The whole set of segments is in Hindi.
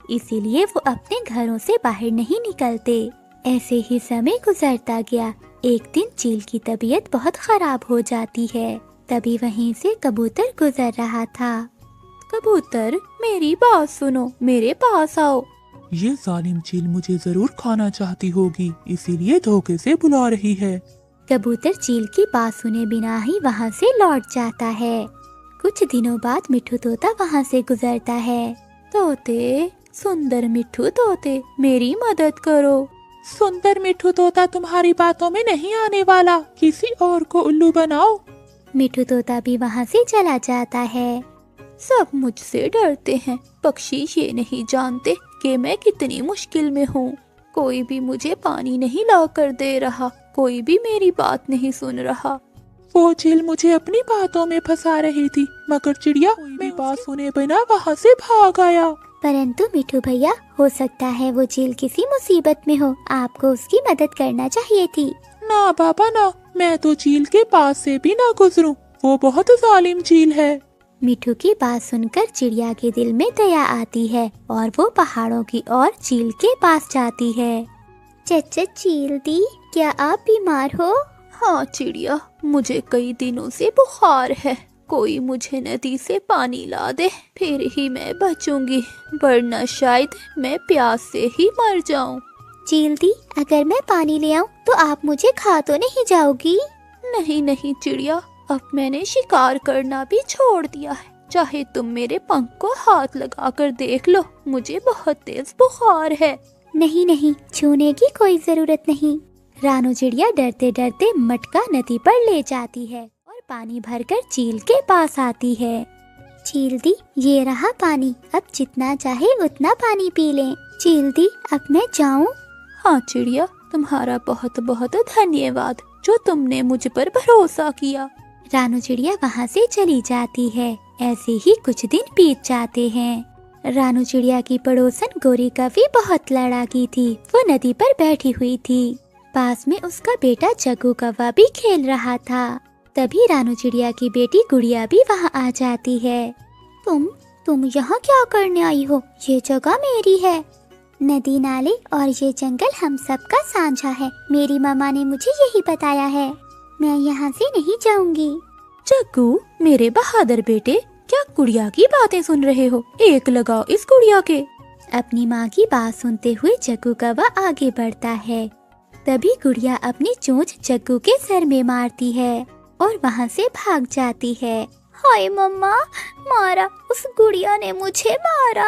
इसीलिए वो अपने घरों से बाहर नहीं निकलते। ऐसे ही समय गुजरता गया। एक दिन चील की तबीयत बहुत खराब हो जाती है। तभी वहीं से कबूतर गुजर रहा था। कबूतर, मेरी बात सुनो, मेरे पास आओ। ये जालिम चील मुझे जरूर खाना चाहती होगी, इसीलिए धोखे से बुला रही है। कबूतर चील की बात सुने बिना ही वहाँ से लौट जाता है। कुछ दिनों बाद मिट्ठू तोता वहाँ से गुजरता है। तोते, सुंदर मिट्ठू तोते, मेरी मदद करो। सुंदर मिट्ठू तोता तुम्हारी बातों में नहीं आने वाला, किसी और को उल्लू बनाओ। मिट्ठू तोता भी वहाँ से चला जाता है। सब मुझसे डरते हैं, पक्षी ये नहीं जानते कि मैं कितनी मुश्किल में हूँ। कोई भी मुझे पानी नहीं ला कर दे रहा, कोई भी मेरी बात नहीं सुन रहा। वो चील मुझे अपनी बातों में फंसा रही थी, मगर चिड़िया मेरी बात सुने बिना वहाँ से भाग आया। परंतु मिठू भैया, हो सकता है वो चील किसी मुसीबत में हो, आपको उसकी मदद करना चाहिए थी। ना बाबा ना, मैं तो चील के पास से भी ना गुजरूं, वो बहुत जालिम चील है। मिठू की बात सुनकर चिड़िया के दिल में दया आती है और वो पहाड़ों की ओर चील के पास जाती है। चचा चील दी, क्या आप बीमार हो? हाँ चिड़िया, मुझे कई दिनों से बुखार है। कोई मुझे नदी से पानी ला दे, फिर ही मैं बचूंगी, वरना शायद मैं प्यास से ही मर जाऊं। चील दी, अगर मैं पानी ले आऊं तो आप मुझे खा तो नहीं जाओगी? नहीं नहीं चिड़िया, अब मैंने शिकार करना भी छोड़ दिया है। चाहे तुम मेरे पंख को हाथ लगाकर देख लो, मुझे बहुत तेज बुखार है। नहीं नहीं, छूने की कोई जरूरत नहीं। रानू चिड़िया डरते डरते मटका नदी पर ले जाती है और पानी भरकर चील के पास आती है। चील दी, ये रहा पानी, अब जितना चाहे उतना पानी पी लें। चील दी, अब मैं जाऊं? हाँ चिड़िया, तुम्हारा बहुत बहुत धन्यवाद जो तुमने मुझ पर भरोसा किया। रानू चिड़िया वहाँ से चली जाती है। ऐसे ही कुछ दिन बीत जाते हैं। रानू चिड़िया की पड़ोसन गोरी कभी बहुत लड़ाकी थी। वो नदी पर बैठी हुई थी। पास में उसका बेटा जग्गू कौवा भी खेल रहा था। तभी रानू चिड़िया की बेटी गुड़िया भी वहाँ आ जाती है। तुम यहाँ क्या करने आई हो? ये जगह मेरी है। नदी नाले और ये जंगल हम सबका साझा है। मेरी मामा ने मुझे यही बताया है। मैं यहाँ से नहीं जाऊंगी। जग्गू, मेरे बहादुर बेटे, क्या गुड़िया की बातें सुन रहे हो? एक लगाओ इस गुड़िया के। अपनी माँ की बात सुनते हुए जग्गू कौवा आगे बढ़ता है। तभी गुड़िया अपनी चोंच जग्गू के सर में मारती है और वहाँ से भाग जाती है। हाय मम्मा, मारा, उस गुड़िया ने मुझे मारा।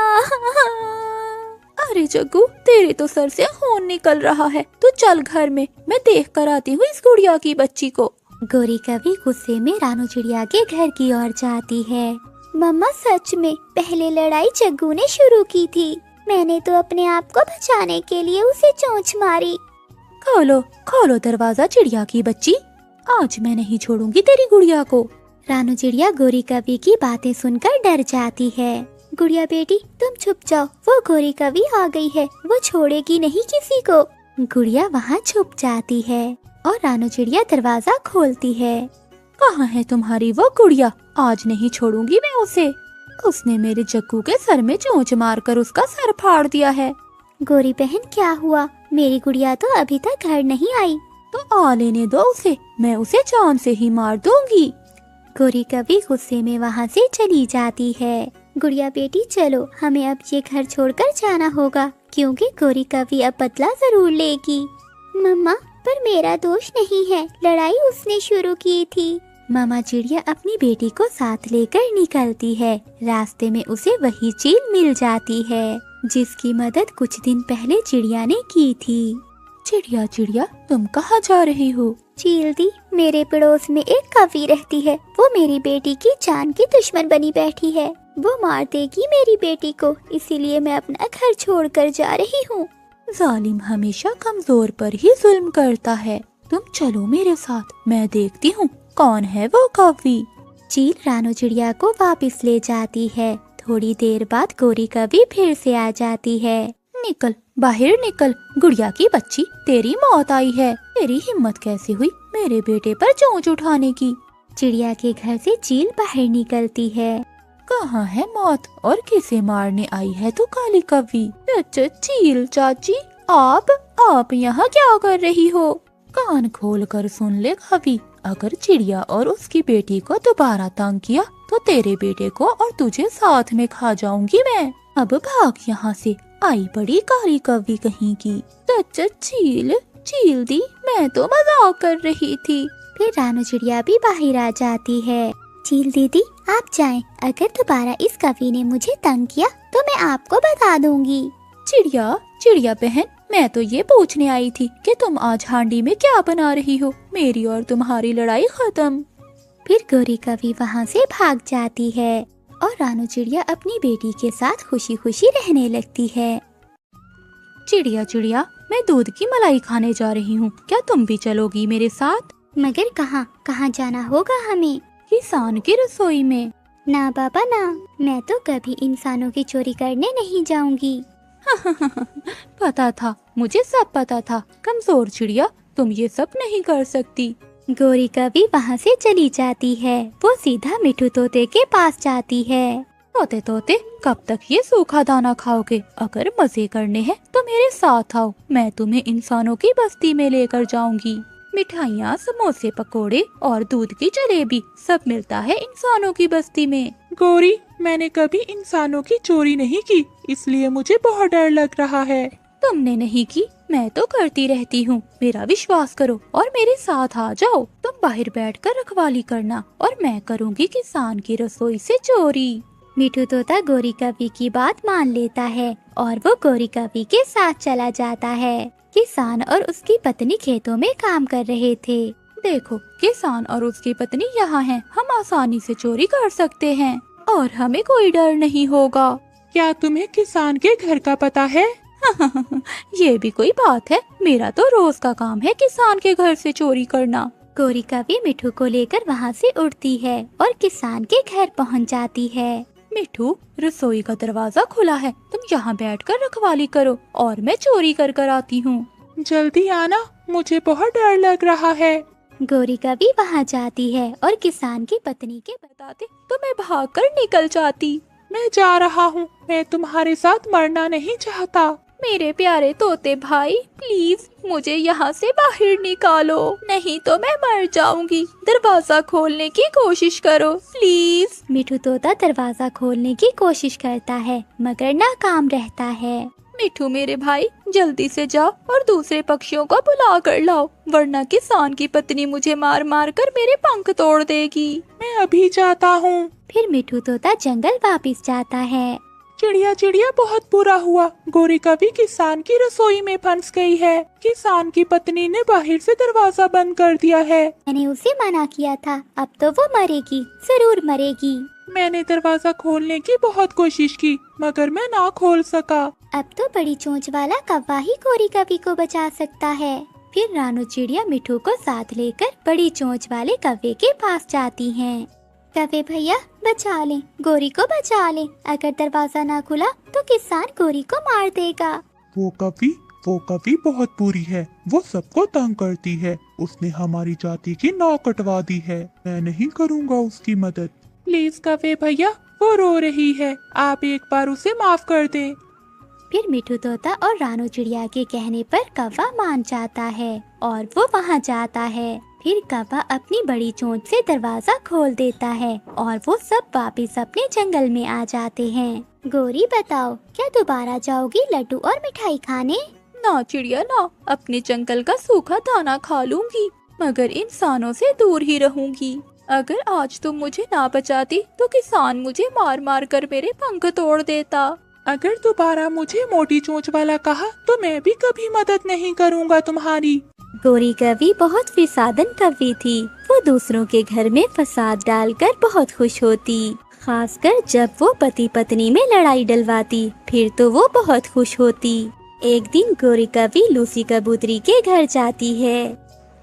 अरे जग्गू, तेरे तो सर से खून निकल रहा है। तू चल घर में, मैं देख कर आती हूँ इस गुड़िया की बच्ची को। गोरी कभी गुस्से में रानू चिड़िया के घर की ओर जाती है। मम्मा, सच में पहले लड़ाई जग्गू ने शुरू की थी। मैंने तो अपने आप को बचाने के लिए उसे चोंच मारी। खोलो खोलो दरवाजा चिड़िया की बच्ची, आज मैं नहीं छोड़ूंगी तेरी गुड़िया को। रानू चिड़िया गोरी कवि की बातें सुनकर डर जाती है। गुड़िया बेटी, तुम छुप जाओ, वो गोरी कवि आ गई है, वो छोड़ेगी नहीं किसी को। गुड़िया वहाँ छुप जाती है और रानू चिड़िया दरवाजा खोलती है। कहाँ है तुम्हारी वो गुड़िया? आज नहीं छोड़ूंगी मैं उसे। उसने मेरे जग्गू के सर में चोंच मारकर उसका सर फाड़ दिया है। गोरी बहन, क्या हुआ? मेरी गुड़िया तो अभी तक घर नहीं आई। तो आ लेने दो उसे, मैं उसे जान से ही मार दूंगी। गोरी कवि गुस्से में वहाँ से चली जाती है। गुड़िया बेटी चलो, हमें अब ये घर छोड़कर जाना होगा, क्योंकि गोरी कवि अब बदला जरूर लेगी। मम्मा, पर मेरा दोष नहीं है, लड़ाई उसने शुरू की थी। मामा चिड़िया अपनी बेटी को साथ लेकर निकलती है। रास्ते में उसे वही चील मिल जाती है जिसकी मदद कुछ दिन पहले चिड़िया ने की थी। चिड़िया चिड़िया, तुम कहाँ जा रही हो? चील दी, मेरे पड़ोस में एक कवि रहती है, वो मेरी बेटी की जान की दुश्मन बनी बैठी है। वो मार देगी मेरी बेटी को, इसीलिए मैं अपना घर छोड़कर जा रही हूँ। जालिम हमेशा कमजोर पर ही जुल्म करता है। तुम चलो मेरे साथ, मैं देखती हूँ कौन है वो कवि। चील रानू चिड़िया को वापस ले जाती है। थोड़ी देर बाद गोरी कवि फिर से आ जाती है। निकल, बाहर निकल, गुड़िया की बच्ची, तेरी मौत आई है। तेरी हिम्मत कैसे हुई मेरे बेटे पर चोंच उठाने की? चिड़िया के घर से चील बाहर निकलती है। कहाँ है मौत और किसे मारने आई है तू काली कव्वी? अच्छा चील चाची, आप यहाँ क्या कर रही हो? कान खोल कर सुन ले कव्वी, अगर चिड़िया और उसकी बेटी को दोबारा तंग किया तो तेरे बेटे को और तुझे साथ में खा जाऊंगी मैं। अब भाग यहाँ से, आई बड़ी काली कव्वी कहीं की। अच्छा चील दी, मैं तो मजाक कर रही थी। फिर रानू चिड़िया भी बाहर आ जाती है। चील दीदी आप जाएं, अगर दोबारा इस कव्वी ने मुझे तंग किया तो मैं आपको बता दूंगी। चिड़िया बहन, मैं तो ये पूछने आई थी कि तुम आज हांडी में क्या बना रही हो? मेरी और तुम्हारी लड़ाई खत्म। फिर गोरी कव्वी वहाँ से भाग जाती है और रानू चिड़िया अपनी बेटी के साथ खुशी खुशी रहने लगती है। चिड़िया, मैं दूध की मलाई खाने जा रही हूँ, क्या तुम भी चलोगी मेरे साथ? मगर कहाँ जाना होगा हमें? किसान की रसोई में। ना बाबा ना, मैं तो कभी इंसानों की चोरी करने नहीं जाऊंगी। पता था, मुझे सब पता था। कमजोर चिड़िया, तुम ये सब नहीं कर सकती। गोरी कव्वी वहाँ से चली जाती है। वो सीधा मिठू तोते के पास जाती है। तोते, कब तक ये सूखा दाना खाओगे? अगर मजे करने हैं तो मेरे साथ आओ, मैं तुम्हें इंसानों की बस्ती में लेकर जाऊंगी। मिठाइयाँ, समोसे, पकोड़े और दूध की जलेबी सब मिलता है इंसानों की बस्ती में। गोरी, मैंने कभी इंसानों की चोरी नहीं की, इसलिए मुझे बहुत डर लग रहा है। तुमने नहीं की, मैं तो करती रहती हूँ। मेरा विश्वास करो और मेरे साथ आ जाओ। तुम बाहर बैठकर रखवाली करना और मैं करूँगी किसान की रसोई से चोरी। मिठू तोता गोरी कव्वी की बात मान लेता है और वो गोरी कव्वी के साथ चला जाता है। किसान और उसकी पत्नी खेतों में काम कर रहे थे। देखो, किसान और उसकी पत्नी यहाँ हैं। हम आसानी से चोरी कर सकते हैं और हमें कोई डर नहीं होगा। क्या तुम्हें किसान के घर का पता है? ये भी कोई बात है? मेरा तो रोज का काम है किसान के घर से चोरी करना। गोरी कव्वी मिठू को लेकर वहाँ से उड़ती है और किसान के घर पहुँच जाती है। मिठू, रसोई का दरवाजा खुला है, तुम यहाँ बैठकर रखवाली करो और मैं चोरी कर आती हूँ। जल्दी आना, मुझे बहुत डर लग रहा है। गोरी कव्वी वहाँ जाती है और किसान की पत्नी के बताते तो मैं भागकर निकल जाती। मैं जा रहा हूँ, मैं तुम्हारे साथ मरना नहीं चाहता। मेरे प्यारे तोते भाई, प्लीज मुझे यहाँ से बाहर निकालो, नहीं तो मैं मर जाऊंगी। दरवाजा खोलने की कोशिश करो प्लीज। मिठू तोता दरवाजा खोलने की कोशिश करता है मगर नाकाम रहता है। मिठू मेरे भाई, जल्दी से जाओ और दूसरे पक्षियों को बुला कर लाओ, वरना किसान की पत्नी मुझे मार मार कर मेरे पंख तोड़ देगी। मैं अभी जाता हूँ। फिर मिठू तोता जंगल वापस जाता है। चिड़िया, बहुत बुरा हुआ। गोरी कव्वी किसान की रसोई में फंस गई है। किसान की पत्नी ने बाहर से दरवाजा बंद कर दिया है। मैंने उसे मना किया था, अब तो वो मरेगी, जरूर मरेगी। मैंने दरवाजा खोलने की बहुत कोशिश की मगर मैं ना खोल सका। अब तो बड़ी चोंच वाला कौवा ही गोरी कव्वी को बचा सकता है। फिर रानू चिड़िया मिठू को साथ लेकर बड़ी चोंच वाले कौवे के पास जाती हैं। कौवे भैया बचा लें, गोरी को बचा लें, अगर दरवाजा ना खुला तो किसान गोरी को मार देगा। वो कव्वी बहुत बुरी है, वो सबको तंग करती है। उसने हमारी जाति की नाक कटवा दी है। मैं नहीं करूँगा उसकी मदद। प्लीज कव्वे भैया, वो रो रही है, आप एक बार उसे माफ कर दें। फिर मिठू तोता और रानू चिड़िया के कहने पर कौवा मान जाता है और वो वहाँ जाता है। फिर कौवा अपनी बड़ी चोंच से दरवाजा खोल देता है और वो सब वापस अपने जंगल में आ जाते हैं। गोरी बताओ, क्या दोबारा जाओगी लड्डू और मिठाई खाने? ना चिड़िया ना, अपने जंगल का सूखा दाना खा लूंगी मगर इंसानों से दूर ही रहूंगी। अगर आज तुम मुझे ना बचाती तो किसान मुझे मार मार कर मेरे पंख तोड़ देता। अगर दोबारा मुझे मोटी चोंच वाला कहा तो मैं भी कभी मदद नहीं करूँगा तुम्हारी। गोरी कव्वी बहुत फिसादन कव्वी थी। वो दूसरों के घर में फसाद डालकर बहुत खुश होती, खासकर जब वो पति पत्नी में लड़ाई डलवाती, फिर तो वो बहुत खुश होती। एक दिन गोरी कव्वी लूसी कबूतरी के घर जाती है।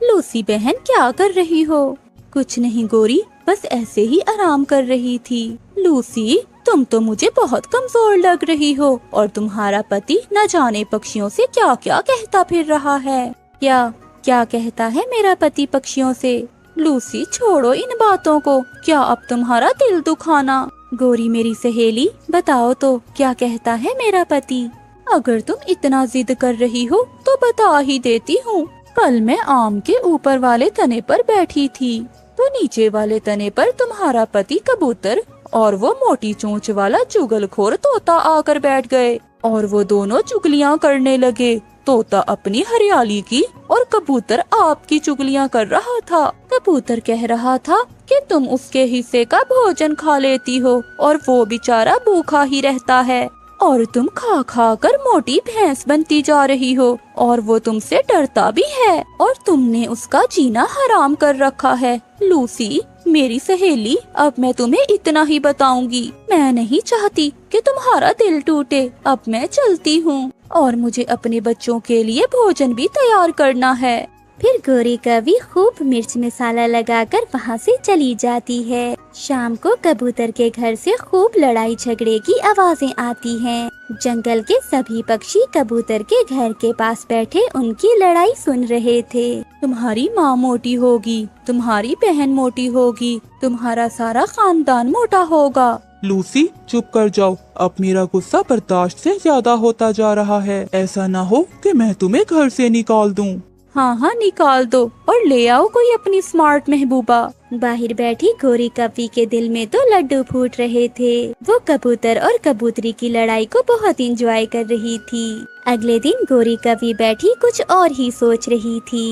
लूसी बहन, क्या कर रही हो? कुछ नहीं गोरी, बस ऐसे ही आराम कर रही थी। लूसी, तुम तो मुझे बहुत कमजोर लग रही हो और तुम्हारा पति न जाने पक्षियों से क्या क्या कहता फिर रहा है। क्या कहता है मेरा पति पक्षियों से? लूसी, छोड़ो इन बातों को, क्या अब तुम्हारा दिल दुखाना? गोरी मेरी सहेली, बताओ तो क्या कहता है मेरा पति? अगर तुम इतना जिद कर रही हो तो बता ही देती हूँ। कल मैं आम के ऊपर वाले तने पर बैठी थी तो नीचे वाले तने पर तुम्हारा पति कबूतर और वो मोटी चोंच वाला चुगलखोर तोता आकर बैठ गए और वो दोनों चुगलियाँ करने लगे। तोता अपनी हरियाली की और कबूतर आपकी चुगलियाँ कर रहा था। कबूतर कह रहा था कि तुम उसके हिस्से का भोजन खा लेती हो और वो बेचारा भूखा ही रहता है और तुम खा खा कर मोटी भैंस बनती जा रही हो और वो तुमसे डरता भी है और तुमने उसका जीना हराम कर रखा है। लूसी मेरी सहेली, अब मैं तुम्हें इतना ही बताऊंगी। मैं नहीं चाहती कि तुम्हारा दिल टूटे। अब मैं चलती हूँ और मुझे अपने बच्चों के लिए भोजन भी तैयार करना है। फिर गोरी कवि खूब मिर्च मसाला लगाकर वहाँ से चली जाती है। शाम को कबूतर के घर से खूब लड़ाई झगड़े की आवाजें आती हैं। जंगल के सभी पक्षी कबूतर के घर के पास बैठे उनकी लड़ाई सुन रहे थे। तुम्हारी माँ मोटी होगी, तुम्हारी बहन मोटी होगी, तुम्हारा सारा खानदान मोटा होगा। लूसी चुप कर जाओ, अब मेरा गुस्सा बर्दाश्त से ज्यादा होता जा रहा है। ऐसा ना हो कि मैं तुम्हें घर से निकाल दूं। हाँ हाँ निकाल दो और ले आओ कोई अपनी स्मार्ट महबूबा। बाहर बैठी गोरी कवि के दिल में तो लड्डू फूट रहे थे। वो कबूतर और कबूतरी की लड़ाई को बहुत एंजॉय कर रही थी। अगले दिन गोरी कवि बैठी कुछ और ही सोच रही थी।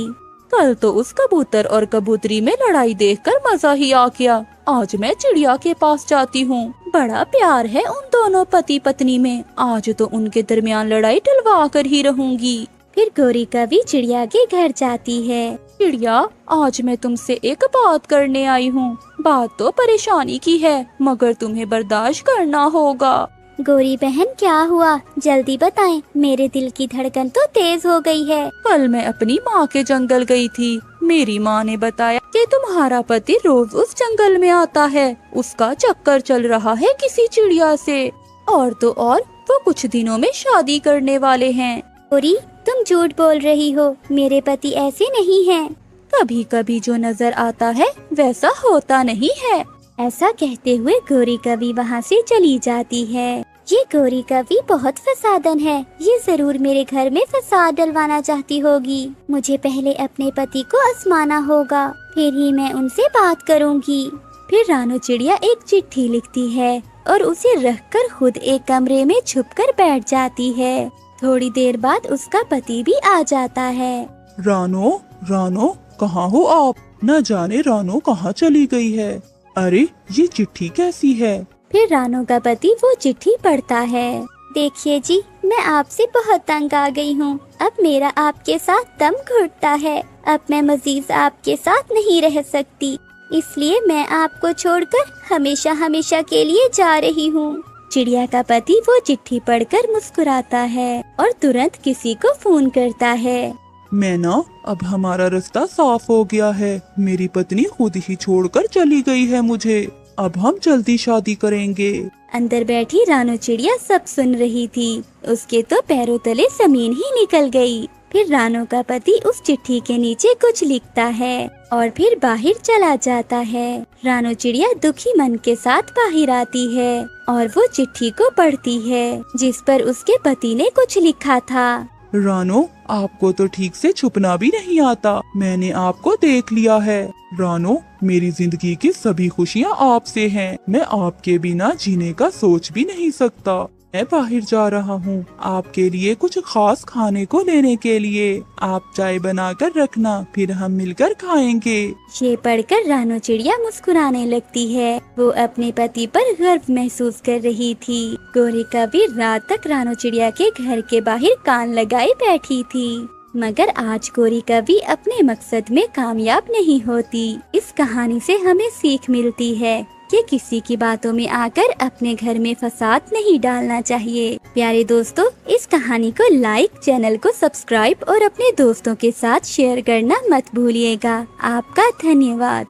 कल तो उस कबूतर और कबूतरी में लड़ाई देखकर मजा ही आ गया। आज मैं चिड़िया के पास जाती हूँ। बड़ा प्यार है उन दोनों पति पत्नी में। आज तो उनके दरमियान लड़ाई टलवा कर ही रहूंगी। फिर गोरी कवि चिड़िया के घर जाती है। चिड़िया, आज मैं तुमसे एक बात करने आई हूँ। बात तो परेशानी की है मगर तुम्हें बर्दाश्त करना होगा। गोरी बहन क्या हुआ, जल्दी बताएं, मेरे दिल की धड़कन तो तेज हो गई है। कल मैं अपनी माँ के जंगल गई थी। मेरी माँ ने बताया कि तुम्हारा पति रोज उस जंगल में आता है। उसका चक्कर चल रहा है किसी चिड़िया से और तो और वो कुछ दिनों में शादी करने वाले हैं। गोरी तुम झूठ बोल रही हो, मेरे पति ऐसे नहीं हैं। कभी कभी जो नजर आता है वैसा होता नहीं है। ऐसा कहते हुए गोरी कवि वहाँ से चली जाती है। ये गोरी कवि बहुत फसादन है। ये जरूर मेरे घर में फसाद डलवाना चाहती होगी। मुझे पहले अपने पति को आजमाना होगा, फिर ही मैं उनसे बात करूँगी। फिर रानू चिड़िया एक चिट्ठी लिखती है और उसे रखकर खुद एक कमरे में छुपकर बैठ जाती है। थोड़ी देर बाद उसका पति भी आ जाता है। रानो, रानो कहाँ हो आप? न जाने रानो कहाँ चली गई है। अरे ये चिट्ठी कैसी है? फिर रानो का पति वो चिट्ठी पढ़ता है। देखिए जी, मैं आपसे बहुत तंग आ गई हूँ। अब मेरा आपके साथ दम घुटता है। अब मैं मजीद आपके साथ नहीं रह सकती, इसलिए मैं आपको छोड़कर हमेशा हमेशा के लिए जा रही हूँ। चिड़िया का पति वो चिट्ठी पढ़कर मुस्कुराता है और तुरंत किसी को फोन करता है। मैं ना, अब हमारा रास्ता साफ हो गया है। मेरी पत्नी खुद ही छोड़कर चली गई है मुझे। अब हम जल्दी शादी करेंगे। अंदर बैठी रानू चिड़िया सब सुन रही थी। उसके तो पैरों तले जमीन ही निकल गई। फिर रानू का पति उस चिट्ठी के नीचे कुछ लिखता है और फिर बाहर चला जाता है। रानू चिड़िया दुखी मन के साथ बाहर आती है और वो चिट्ठी को पढ़ती है जिस पर उसके पति ने कुछ लिखा था। रानो, आपको तो ठीक से छुपना भी नहीं आता। मैंने आपको देख लिया है। रानो, मेरी जिंदगी की सभी खुशियाँ आपसे हैं। मैं आपके बिना जीने का सोच भी नहीं सकता। मैं बाहर जा रहा हूँ आपके लिए कुछ खास खाने को लेने के लिए। आप चाय बनाकर रखना, फिर हम मिलकर खाएंगे। ये पढ़कर रानू चिड़िया मुस्कुराने लगती है। वो अपने पति पर गर्व महसूस कर रही थी। गोरी कवि रात तक रानू चिड़िया के घर के बाहर कान लगाए बैठी थी, मगर आज गोरी कवि अपने मकसद में कामयाब नहीं होती। इस कहानी से हमें सीख मिलती है कि किसी की बातों में आकर अपने घर में फसाद नहीं डालना चाहिए। प्यारे दोस्तों, इस कहानी को लाइक, चैनल को सब्सक्राइब और अपने दोस्तों के साथ शेयर करना मत भूलिएगा। आपका धन्यवाद।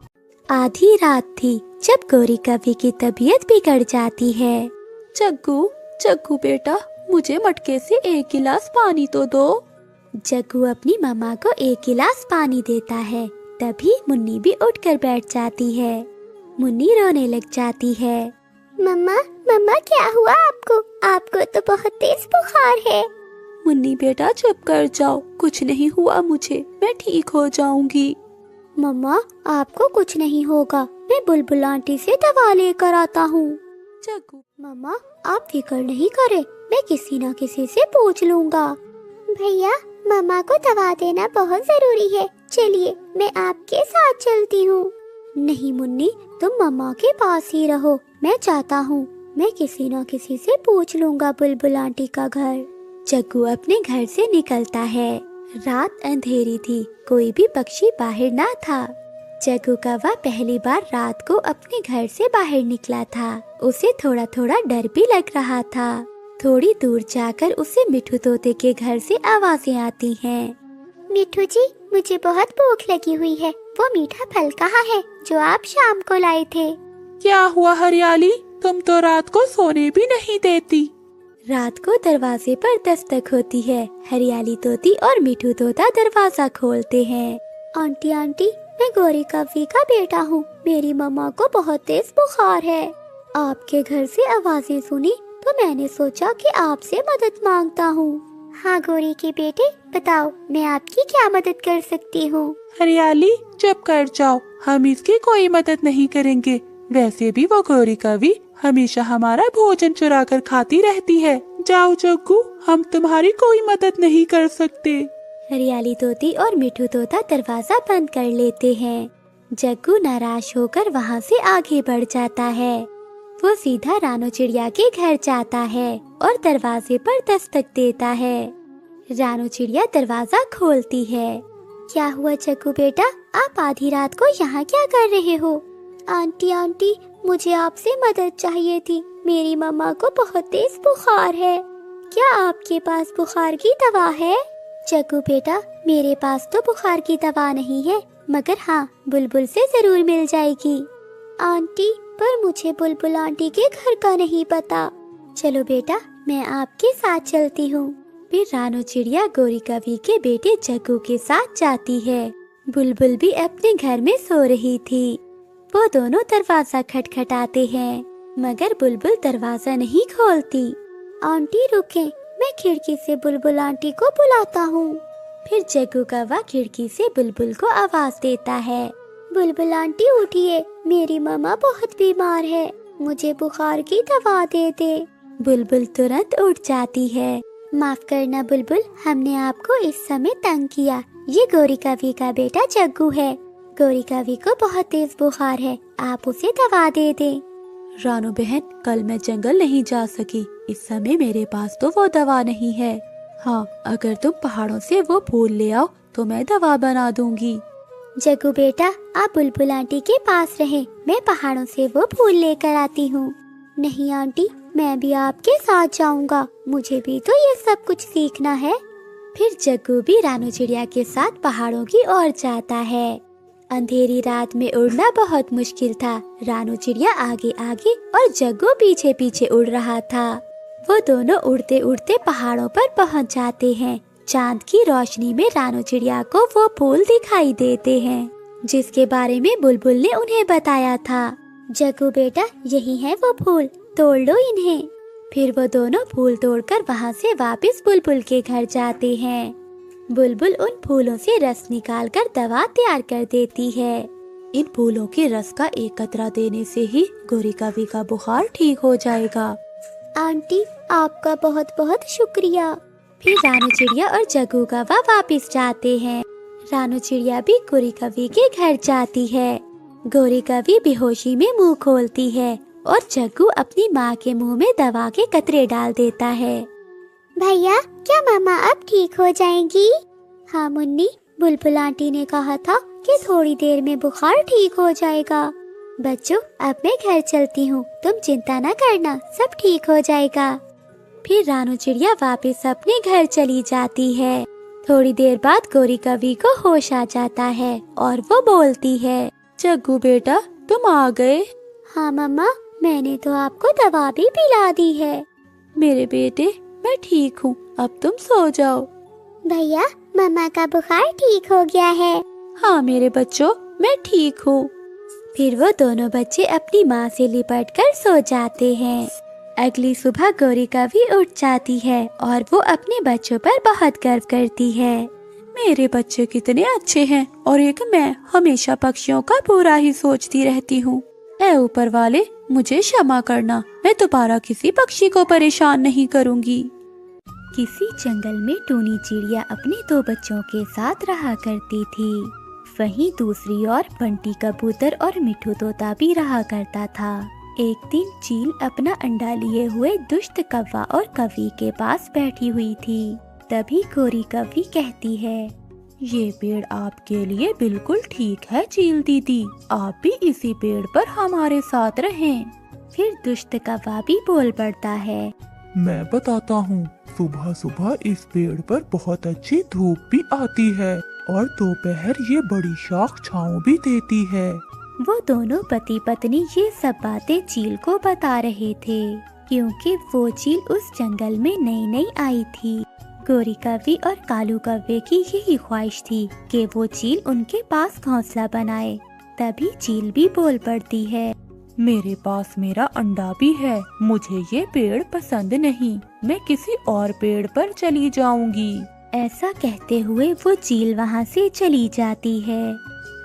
आधी रात थी जब गोरी कवि की तबीयत बिगड़ जाती है। जग्गू, जग्गू बेटा, मुझे मटके से एक गिलास पानी तो दो। जग्गू अपनी मम्मा को एक गिलास पानी देता है। तभी मुन्नी भी उठकर बैठ जाती है। मुन्नी रोने लग जाती है। मम्मा मम्मा क्या हुआ आपको? आपको तो बहुत तेज बुखार है। मुन्नी बेटा चुप कर जाओ, कुछ नहीं हुआ मुझे, मैं ठीक हो जाऊंगी। मम्मा आपको कुछ नहीं होगा, मैं बुलबुल आंटी से दवा लेकर आता हूँ। जग्गू मम्मा आप फिक्र नहीं करें, मैं किसी न किसी से पूछ लूँगा। भैया मम्मा को दवा देना बहुत जरूरी है, चलिए मैं आपके साथ चलती हूँ। नहीं मुन्नी, तुम मम्मा के पास ही रहो, मैं चाहता हूँ मैं किसी न किसी से पूछ लूँगा बुलबुल आंटी का घर। जग्गू अपने घर से निकलता है। रात अंधेरी थी, कोई भी पक्षी बाहर ना था। जग्गू कौवा पहली बार रात को अपने घर से बाहर निकला था। उसे थोड़ा थोड़ा डर भी लग रहा था। थोड़ी दूर जाकर उसे मिठू तोते के घर से आवाजें आती हैं। मिठू जी मुझे बहुत भूख लगी हुई है, वो मीठा फल कहाँ है जो आप शाम को लाए थे? क्या हुआ हरियाली, तुम तो रात को सोने भी नहीं देती। रात को दरवाजे पर दस्तक होती है। हरियाली तोती और मिठू तोता दरवाजा खोलते हैं। आंटी आंटी मैं गौरी कव्वी का बेटा हूँ, मेरी मम्मा को बहुत तेज बुखार है। आपके घर से आवाजें सुनी तो मैंने सोचा कि आपसे मदद मांगता हूँ। हाँ गौरी के बेटे बताओ, मैं आपकी क्या मदद कर सकती हूँ? हरियाली चुप कर जाओ, हम इसकी कोई मदद नहीं करेंगे। वैसे भी वो गौरी कवि हमेशा हमारा भोजन चुरा कर खाती रहती है। जाओ जग्गू, हम तुम्हारी कोई मदद नहीं कर सकते। हरियाली तोती और मिठू तोता दरवाजा बंद कर लेते हैं। जग्गू नाराज होकर वहाँ से आगे बढ़ जाता है। वो सीधा रानो चिड़िया के घर जाता है और दरवाजे पर दस्तक देता है। रानो चिड़िया दरवाजा खोलती है। क्या हुआ जग्गू बेटा, आप आधी रात को यहाँ क्या कर रहे हो? आंटी आंटी मुझे आपसे मदद चाहिए थी, मेरी मम्मा को बहुत तेज बुखार है। क्या आपके पास बुखार की दवा है? जग्गू बेटा मेरे पास तो बुखार की दवा नहीं है, मगर हाँ बुलबुल से जरूर मिल जाएगी। आंटी पर मुझे बुलबुल आंटी के घर का नहीं पता। चलो बेटा मैं आपके साथ चलती हूँ। फिर रानो चिड़िया गौरी कवि के बेटे जग्गू के साथ जाती है। बुलबुल भी अपने घर में सो रही थी। वो दोनों दरवाजा खटखटाते हैं, मगर बुलबुल दरवाजा नहीं खोलती। आंटी रुके, मैं खिड़की से बुलबुल आंटी को बुलाता हूँ। फिर जग्गू कौवा खिड़की से बुलबुल को आवाज देता है। बुलबुल आंटी उठिए, मेरी मम्मा बहुत बीमार है, मुझे बुखार की दवा दे दे। बुलबुल तुरंत उठ जाती है। माफ करना बुलबुल, हमने आपको इस समय तंग किया। ये गौरी कवि का बेटा जग्गू है। गौरी कवि को बहुत तेज बुखार है, आप उसे दवा दे दें। रानो बहन, कल मैं जंगल नहीं जा सकी, इस समय मेरे पास तो वो दवा नहीं है। हाँ, अगर तुम पहाड़ों से वो फूल ले आओ तो मैं दवा बना दूंगी। जग्गू बेटा आप बुलबुल आंटी के पास रहें, मैं पहाड़ों से वो फूल लेकर आती हूँ। नहीं आंटी, मैं भी आपके साथ जाऊंगा, मुझे भी तो ये सब कुछ सीखना है। फिर जग्गू भी रानो चिड़िया के साथ पहाड़ों की ओर जाता है। अंधेरी रात में उड़ना बहुत मुश्किल था। रानो चिड़िया आगे आगे और जग्गू पीछे पीछे उड़ रहा था। वो दोनों उड़ते उड़ते पहाड़ों पर पहुंच जाते हैं। चांद की रोशनी में रानो चिड़िया को वो फूल दिखाई देते हैं, जिसके बारे में बुलबुल ने उन्हें बताया था। जग्गू बेटा यही है वो फूल, तोड़ लो इन्हें। फिर वो दोनों फूल तोड़कर वहाँ से वापस बुलबुल के घर जाते हैं। बुलबुल उन फूलों से रस निकालकर दवा तैयार कर देती है। इन फूलों के रस का एक कतरा देने से ही गौरी कवि का बुखार ठीक हो जाएगा। आंटी आपका बहुत बहुत शुक्रिया। फिर रानो चिड़िया और जग्गू कौवा वापस जाते हैं। रानो चिड़िया भी गौरी कवि के घर जाती है। गौरी कवि बेहोशी में मुंह खोलती है और जग्गू अपनी माँ के मुंह में दवा के कतरे डाल देता है। भैया क्या मामा अब ठीक हो जाएंगी? हाँ मुन्नी, बुलबुल आंटी ने कहा था कि थोड़ी देर में बुखार ठीक हो जाएगा। बच्चों अब मैं घर चलती हूँ, तुम चिंता न करना, सब ठीक हो जाएगा। फिर रानो चिड़िया वापस अपने घर चली जाती है। थोड़ी देर बाद गौरी कवि को होश आ जाता है और वो बोलती है, जग्गू बेटा तुम आ गए। हाँ मम्मा, मैंने तो आपको दवा भी पिला दी है। मेरे बेटे मैं ठीक हूँ, अब तुम सो जाओ। भैया मम्मा का बुखार ठीक हो गया है। हाँ मेरे बच्चों, मैं ठीक हूँ। फिर वो दोनों बच्चे अपनी माँ से लिपट कर सो जाते हैं। अगली सुबह गौरिका भी उठ जाती है और वो अपने बच्चों पर बहुत गर्व करती है। मेरे बच्चे कितने अच्छे हैं और एक मैं हमेशा पक्षियों का बुरा ही सोचती रहती हूँ। ऐ ऊपर वाले, मुझे क्षमा करना, मैं दोबारा किसी पक्षी को परेशान नहीं करूँगी। किसी जंगल में टूनी चिड़िया अपने दो बच्चों के साथ रहा करती थी। वहीं दूसरी ओर बंटी कबूतर और मिठू तोता भी रहा करता था। एक दिन चील अपना अंडा लिए हुए दुष्ट कौवा और कवि के पास बैठी हुई थी। तभी गोरी कवि कहती है, ये पेड़ आपके लिए बिल्कुल ठीक है चील दीदी, आप भी इसी पेड़ पर हमारे साथ रहें। फिर दुष्ट कौवा भी बोल पड़ता है, मैं बताता हूँ, सुबह सुबह इस पेड़ पर बहुत अच्छी धूप भी आती है और दोपहर ये बड़ी शाख छाँव भी देती है। वो दोनों पति पत्नी ये सब बातें चील को बता रहे थे, क्योंकि वो चील उस जंगल में नई नई आई थी। गोरी कवि और कालू कव्वे की यही ख्वाहिश थी कि वो चील उनके पास घोंसला बनाए। तभी चील भी बोल पड़ती है, मेरे पास मेरा अंडा भी है, मुझे ये पेड़ पसंद नहीं, मैं किसी और पेड़ पर चली जाऊंगी। ऐसा कहते हुए वो चील वहाँ से चली जाती है।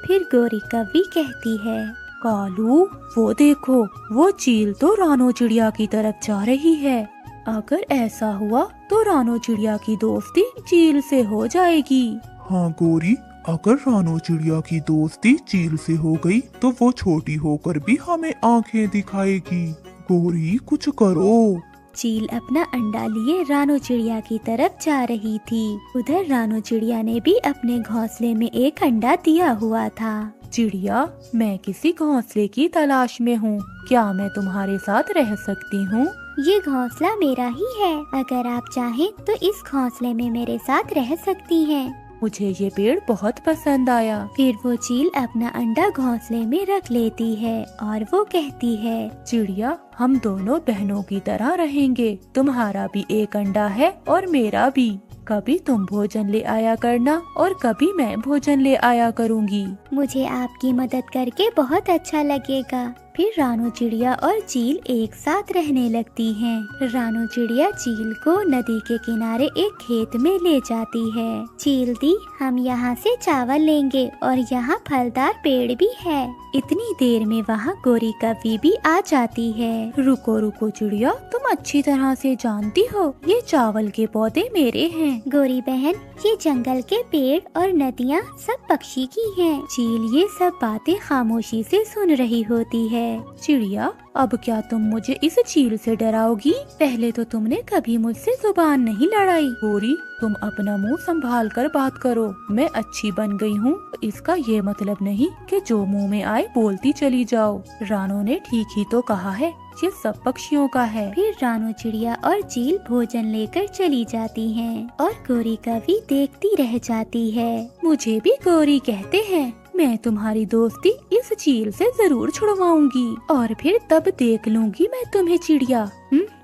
फिर गोरी कवि कहती है, कालू वो देखो, वो चील तो रानो चिड़िया की तरफ जा रही है। अगर ऐसा हुआ तो रानो चिड़िया की दोस्ती चील से हो जाएगी। हाँ गोरी, अगर रानो चिड़िया की दोस्ती चील से हो गई तो वो छोटी होकर भी हमें आंखें दिखाएगी। गोरी कुछ करो। चील अपना अंडा लिए रानो चिड़िया की तरफ जा रही थी। उधर रानो चिड़िया ने भी अपने घोंसले में एक अंडा दिया हुआ था। चिड़िया, मैं किसी घोंसले की तलाश में हूँ, क्या मैं तुम्हारे साथ रह सकती हूँ? ये घोंसला मेरा ही है, अगर आप चाहें तो इस घोंसले में मेरे साथ रह सकती हैं। मुझे ये पेड़ बहुत पसंद आया। फिर वो चील अपना अंडा घोंसले में रख लेती है और वो कहती है, चिड़िया हम दोनों बहनों की तरह रहेंगे, तुम्हारा भी एक अंडा है और मेरा भी। कभी तुम भोजन ले आया करना और कभी मैं भोजन ले आया करूँगी। मुझे आपकी मदद करके बहुत अच्छा लगेगा। फिर रानो चिड़िया और चील एक साथ रहने लगती हैं। रानो चिड़िया चील को नदी के किनारे एक खेत में ले जाती है। चील दी, हम यहाँ से चावल लेंगे और यहाँ फलदार पेड़ भी है। इतनी देर में वहाँ गोरी कवि भी आ जाती है। रुको रुको चिड़िया, तुम अच्छी तरह से जानती हो ये चावल के पौधे मेरे हैं। गोरी बहन, ये जंगल के पेड़ और नदियाँ सब पक्षी की हैं। चील ये सब बातें खामोशी से सुन रही होती है। चिड़िया, अब क्या तुम मुझे इस चील से डराओगी? पहले तो तुमने कभी मुझसे जुबान नहीं लड़ाई। गोरी, तुम अपना मुंह संभाल कर बात करो। मैं अच्छी बन गई हूँ, इसका ये मतलब नहीं कि जो मुंह में आए बोलती चली जाओ। रानो ने ठीक ही तो कहा है, ये सब पक्षियों का है। फिर रानो चिड़िया और चील भोजन लेकर चली जाती हैं और गोरी कवि देखती रह जाती है। मुझे भी गोरी कहते हैं, मैं तुम्हारी दोस्ती इस चील से जरूर छुड़वाऊंगी और फिर तब देख लूंगी मैं तुम्हें चिड़िया।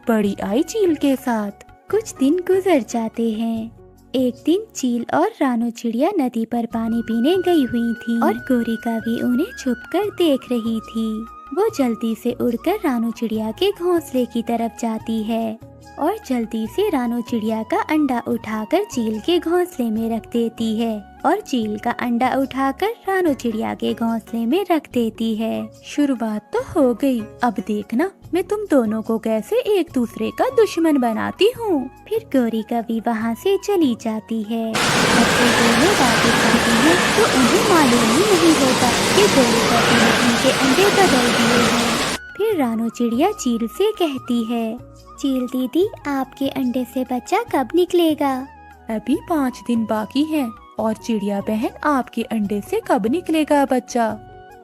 बड़ी आई चील के साथ। कुछ दिन गुजर जाते हैं। एक दिन चील और रानो चिड़िया नदी पर पानी पीने गई हुई थी और गोरी कवि उन्हें छुपकर देख रही थी। वो जल्दी से उड़कर रानो चिड़िया के घोंसले की तरफ जाती है और जल्दी से रानो चिड़िया का अंडा उठाकर चील के घोंसले में रख देती है और चील का अंडा उठाकर रानो चिड़िया के घोंसले में रख देती है। शुरुआत तो हो गई, अब देखना मैं तुम दोनों को कैसे एक दूसरे का दुश्मन बनाती हूँ। फिर गोरी कवि वहाँ से चली जाती है। जब वो दोनों बातें करती हैं तो उन्हें मालूम ही नहीं होता कि गोरी कवि ने उनके अंडे बदल दिए हैं। फिर रानो चिड़िया चील से कहती है, चील दीदी, आपके अंडे से बच्चा कब निकलेगा? अभी 5 दिन बाकी हैं। और चिड़िया बहन, आपके अंडे से कब निकलेगा बच्चा?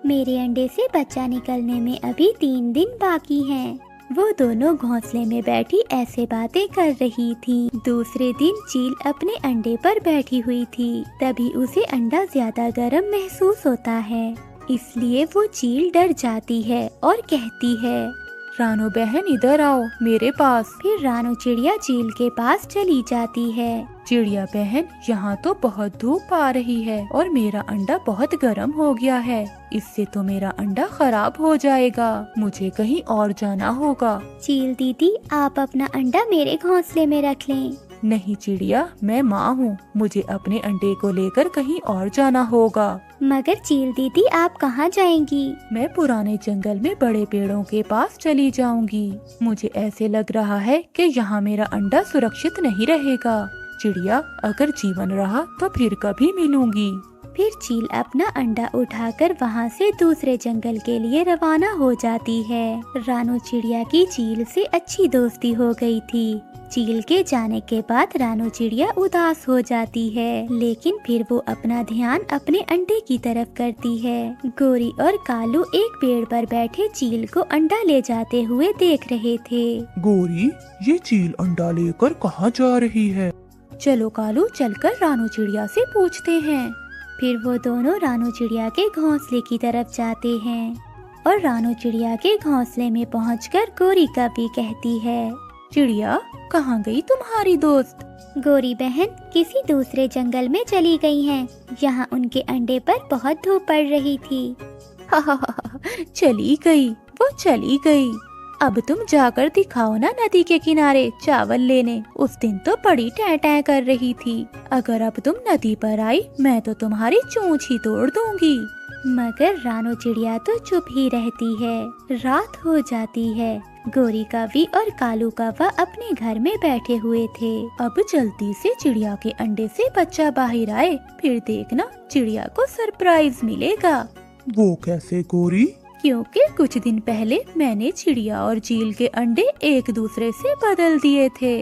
मेरे अंडे से बच्चा निकलने में अभी 3 दिन बाकी हैं। वो दोनों घोंसले में बैठी ऐसे बातें कर रही थी। दूसरे दिन चील अपने अंडे पर बैठी हुई थी। तभी उसे अंडा ज्यादा गर्म महसूस होता है, इसलिए वो चील डर जाती है और कहती है, रानू बहन इधर आओ मेरे पास। फिर रानू चिड़िया चील के पास चली जाती है। चिड़िया बहन, यहाँ तो बहुत धूप आ रही है और मेरा अंडा बहुत गर्म हो गया है। इससे तो मेरा अंडा खराब हो जाएगा। मुझे कहीं और जाना होगा। चील दीदी, आप अपना अंडा मेरे घोंसले में रख लें। नहीं चिड़िया, मैं माँ हूँ, मुझे अपने अंडे को लेकर कहीं और जाना होगा। मगर चील दीदी, आप कहाँ जाएंगी? मैं पुराने जंगल में बड़े पेड़ों के पास चली जाऊंगी। मुझे ऐसे लग रहा है कि यहाँ मेरा अंडा सुरक्षित नहीं रहेगा। चिड़िया, अगर जीवन रहा तो फिर कभी मिलूंगी। फिर चील अपना अंडा उठाकर वहाँ से दूसरे जंगल के लिए रवाना हो जाती है। रानू चिड़िया की चील से अच्छी दोस्ती हो गई थी। चील के जाने के बाद रानू चिड़िया उदास हो जाती है, लेकिन फिर वो अपना ध्यान अपने अंडे की तरफ करती है। गोरी और कालू एक पेड़ पर बैठे चील को अंडा ले जाते हुए देख रहे थे। गोरी, ये चील अंडा लेकर कहाँ जा रही है? चलो कालू, चलकर रानू चिड़िया से पूछते हैं। फिर वो दोनों रानू चिड़िया के घोंसले की तरफ जाते हैं और रानू चिड़िया के घोंसले में पहुंचकर गोरी कभी कहती है, चिड़िया, कहाँ गई तुम्हारी दोस्त? गोरी बहन किसी दूसरे जंगल में चली गई हैं। यहाँ उनके अंडे पर बहुत धूप पड़ रही थी। चली गई, वो चली गई। अब तुम जाकर दिखाओ ना नदी के किनारे चावल लेने। उस दिन तो बड़ी टै टै कर रही थी। अगर अब तुम नदी पर आई, मैं तो तुम्हारी चोंच ही तोड़ दूंगी। मगर रानू चिड़िया तो चुप ही रहती है। रात हो जाती है। गोरी कौवी और कालू कौवा अपने घर में बैठे हुए थे। अब जल्दी से चिड़िया के अंडे से बच्चा बाहर आए, फिर देखना चिड़िया को सरप्राइज मिलेगा। वो कैसे गोरी? क्योंकि कुछ दिन पहले मैंने चिड़िया और चील के अंडे एक दूसरे से बदल दिए थे।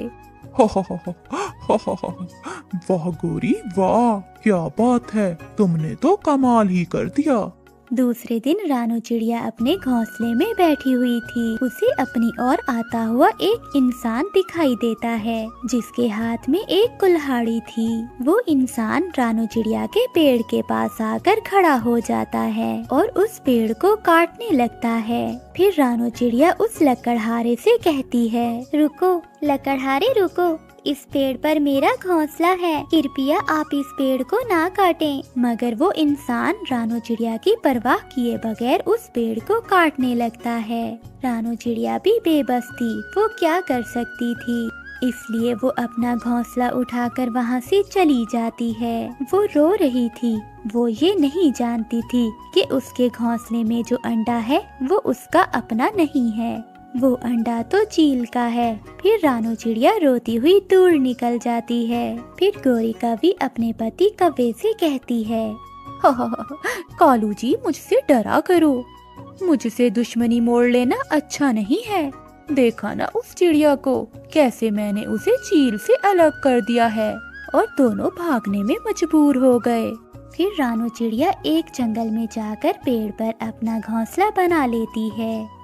वाह गोरी वाह, क्या बात है, तुमने तो कमाल ही कर दिया। दूसरे दिन रानू चिड़िया अपने घोंसले में बैठी हुई थी। उसे अपनी ओर आता हुआ एक इंसान दिखाई देता है, जिसके हाथ में एक कुल्हाड़ी थी। वो इंसान रानू चिड़िया के पेड़ के पास आकर खड़ा हो जाता है और उस पेड़ को काटने लगता है। फिर रानू चिड़िया उस लकड़हारे से कहती है, रुको लकड़हारे रुको, इस पेड़ पर मेरा घोंसला है, कृपया आप इस पेड़ को ना काटें। मगर वो इंसान रानू चिड़िया की परवाह किए बगैर उस पेड़ को काटने लगता है। रानू चिड़िया भी बेबस थी, वो क्या कर सकती थी, इसलिए वो अपना घोंसला उठाकर वहाँ से चली जाती है। वो रो रही थी। वो ये नहीं जानती थी कि उसके घोंसले में जो अंडा है वो उसका अपना नहीं है, वो अंडा तो चील का है। फिर रानू चिड़िया रोती हुई दूर निकल जाती है। फिर गोरी कौवी अपने पति कौवे से कहती है, कालू जी, मुझसे डरा करो, मुझसे दुश्मनी मोड़ लेना अच्छा नहीं है। देखा ना उस चिड़िया को, कैसे मैंने उसे चील से अलग कर दिया है और दोनों भागने में मजबूर हो गए। फिर रानू चिड़िया एक जंगल में जाकर पेड़ पर अपना घोंसला बना लेती है।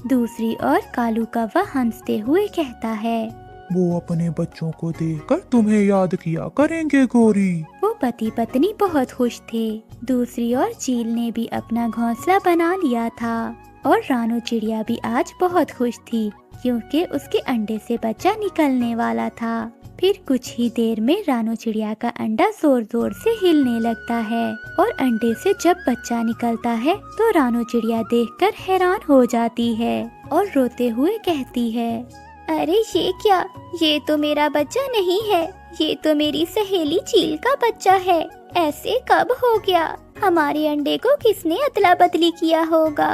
दूसरी ओर कालू कौवा हंसते हुए कहता है, वो अपने बच्चों को देखकर तुम्हें याद किया करेंगे गोरी। वो पति पत्नी बहुत खुश थे। दूसरी ओर चील ने भी अपना घोंसला बना लिया था और रानू चिड़िया भी आज बहुत खुश थी, क्योंकि उसके अंडे से बच्चा निकलने वाला था। फिर कुछ ही देर में रानू चिड़िया का अंडा जोर जोर से हिलने लगता है और अंडे से जब बच्चा निकलता है तो रानू चिड़िया देखकर हैरान हो जाती है और रोते हुए कहती है, अरे ये क्या, ये तो मेरा बच्चा नहीं है, ये तो मेरी सहेली चील का बच्चा है। ऐसे कब हो गया? हमारे अंडे को किसने अदला बदली किया होगा?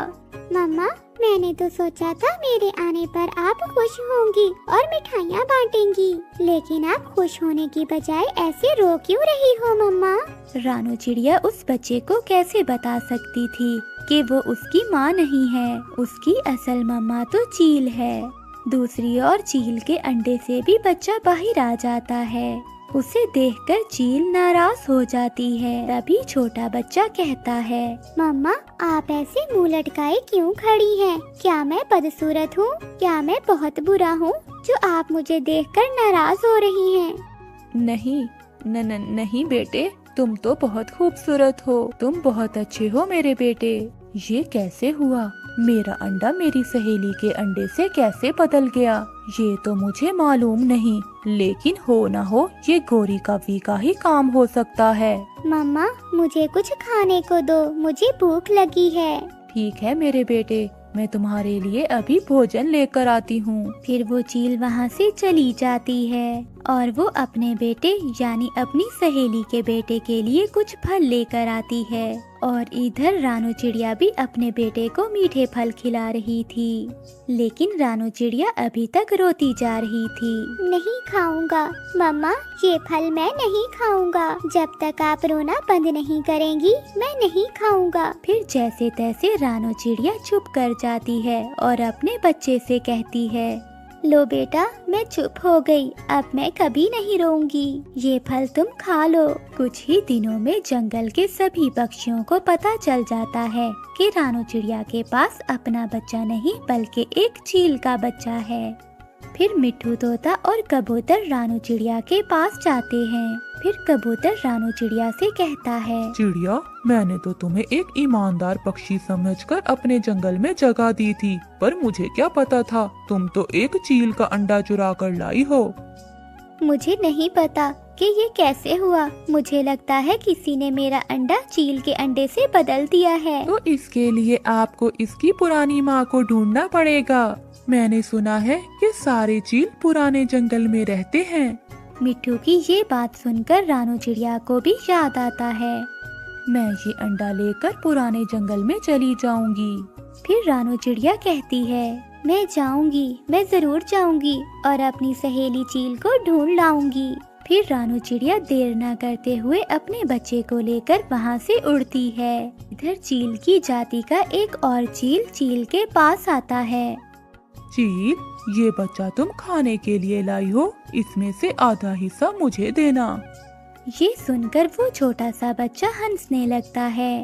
मम्मा, मैंने तो सोचा था मेरे आने पर आप खुश होंगी और मिठाइयाँ बांटेंगी, लेकिन आप खुश होने की बजाय ऐसे रो क्यों रही हो मम्मा? रानू चिड़िया उस बच्चे को कैसे बता सकती थी कि वो उसकी माँ नहीं है, उसकी असल मम्मा तो चील है। दूसरी ओर चील के अंडे से भी बच्चा बाहर आ जाता है। उसे देखकर चील नाराज हो जाती है। तभी छोटा बच्चा कहता है, मम्मा, आप ऐसे मुंह लटकाए क्यों खड़ी हैं? क्या मैं बदसूरत हूँ? क्या मैं बहुत बुरा हूँ जो आप मुझे देखकर नाराज हो रही हैं? नहीं नहीं बेटे, तुम तो बहुत खूबसूरत हो, तुम बहुत अच्छे हो मेरे बेटे। ये कैसे हुआ? मेरा अंडा मेरी सहेली के अंडे से कैसे बदल गया ये तो मुझे मालूम नहीं, लेकिन हो न हो ये गोरी कवि का ही काम हो सकता है। मम्मा मुझे कुछ खाने को दो, मुझे भूख लगी है। ठीक है मेरे बेटे, मैं तुम्हारे लिए अभी भोजन लेकर आती हूँ। फिर वो चील वहाँ से चली जाती है और वो अपने बेटे यानी अपनी सहेली के बेटे के लिए कुछ फल लेकर आती है। और इधर रानू चिड़िया भी अपने बेटे को मीठे फल खिला रही थी, लेकिन रानू चिड़िया अभी तक रोती जा रही थी। नहीं खाऊंगा मम्मा, ये फल मैं नहीं खाऊंगा। जब तक आप रोना बंद नहीं करेंगी मैं नहीं खाऊंगा। फिर जैसे तैसे रानू चिड़िया चुप कर जाती है और अपने बच्चे से कहती है, लो बेटा मैं चुप हो गई, अब मैं कभी नहीं रोऊंगी, ये फल तुम खा लो। कुछ ही दिनों में जंगल के सभी पक्षियों को पता चल जाता है कि रानू चिड़िया के पास अपना बच्चा नहीं बल्कि एक चील का बच्चा है। फिर मिट्ठू तोता और कबूतर रानू चिड़िया के पास जाते हैं। फिर कबूतर रानू चिड़िया से कहता है, चिड़िया, मैंने तो तुम्हें एक ईमानदार पक्षी समझकर अपने जंगल में जगह दी थी, पर मुझे क्या पता था तुम तो एक चील का अंडा चुरा कर लाई हो। मुझे नहीं पता कि ये कैसे हुआ, मुझे लगता है किसी ने मेरा अंडा चील के अंडे से बदल दिया है। तो इसके लिए आपको इसकी पुरानी माँ को ढूंढना पड़ेगा। मैंने सुना है कि सारे चील पुराने जंगल में रहते हैं। मिट्ठू की ये बात सुनकर रानू चिड़िया को भी याद आता है। मैं ये अंडा लेकर पुराने जंगल में चली जाऊंगी। फिर रानू चिड़िया कहती है, मैं जाऊंगी, मैं जरूर जाऊंगी और अपनी सहेली चील को ढूंढ लाऊंगी। फिर रानू चिड़िया देर न करते हुए अपने बच्चे को लेकर वहाँ से उड़ती है। इधर चील की जाति का एक और चील चील के पास आता है। चील, ये बच्चा तुम खाने के लिए लाई हो, इसमें से आधा हिस्सा मुझे देना। ये सुनकर वो छोटा सा बच्चा हंसने लगता है।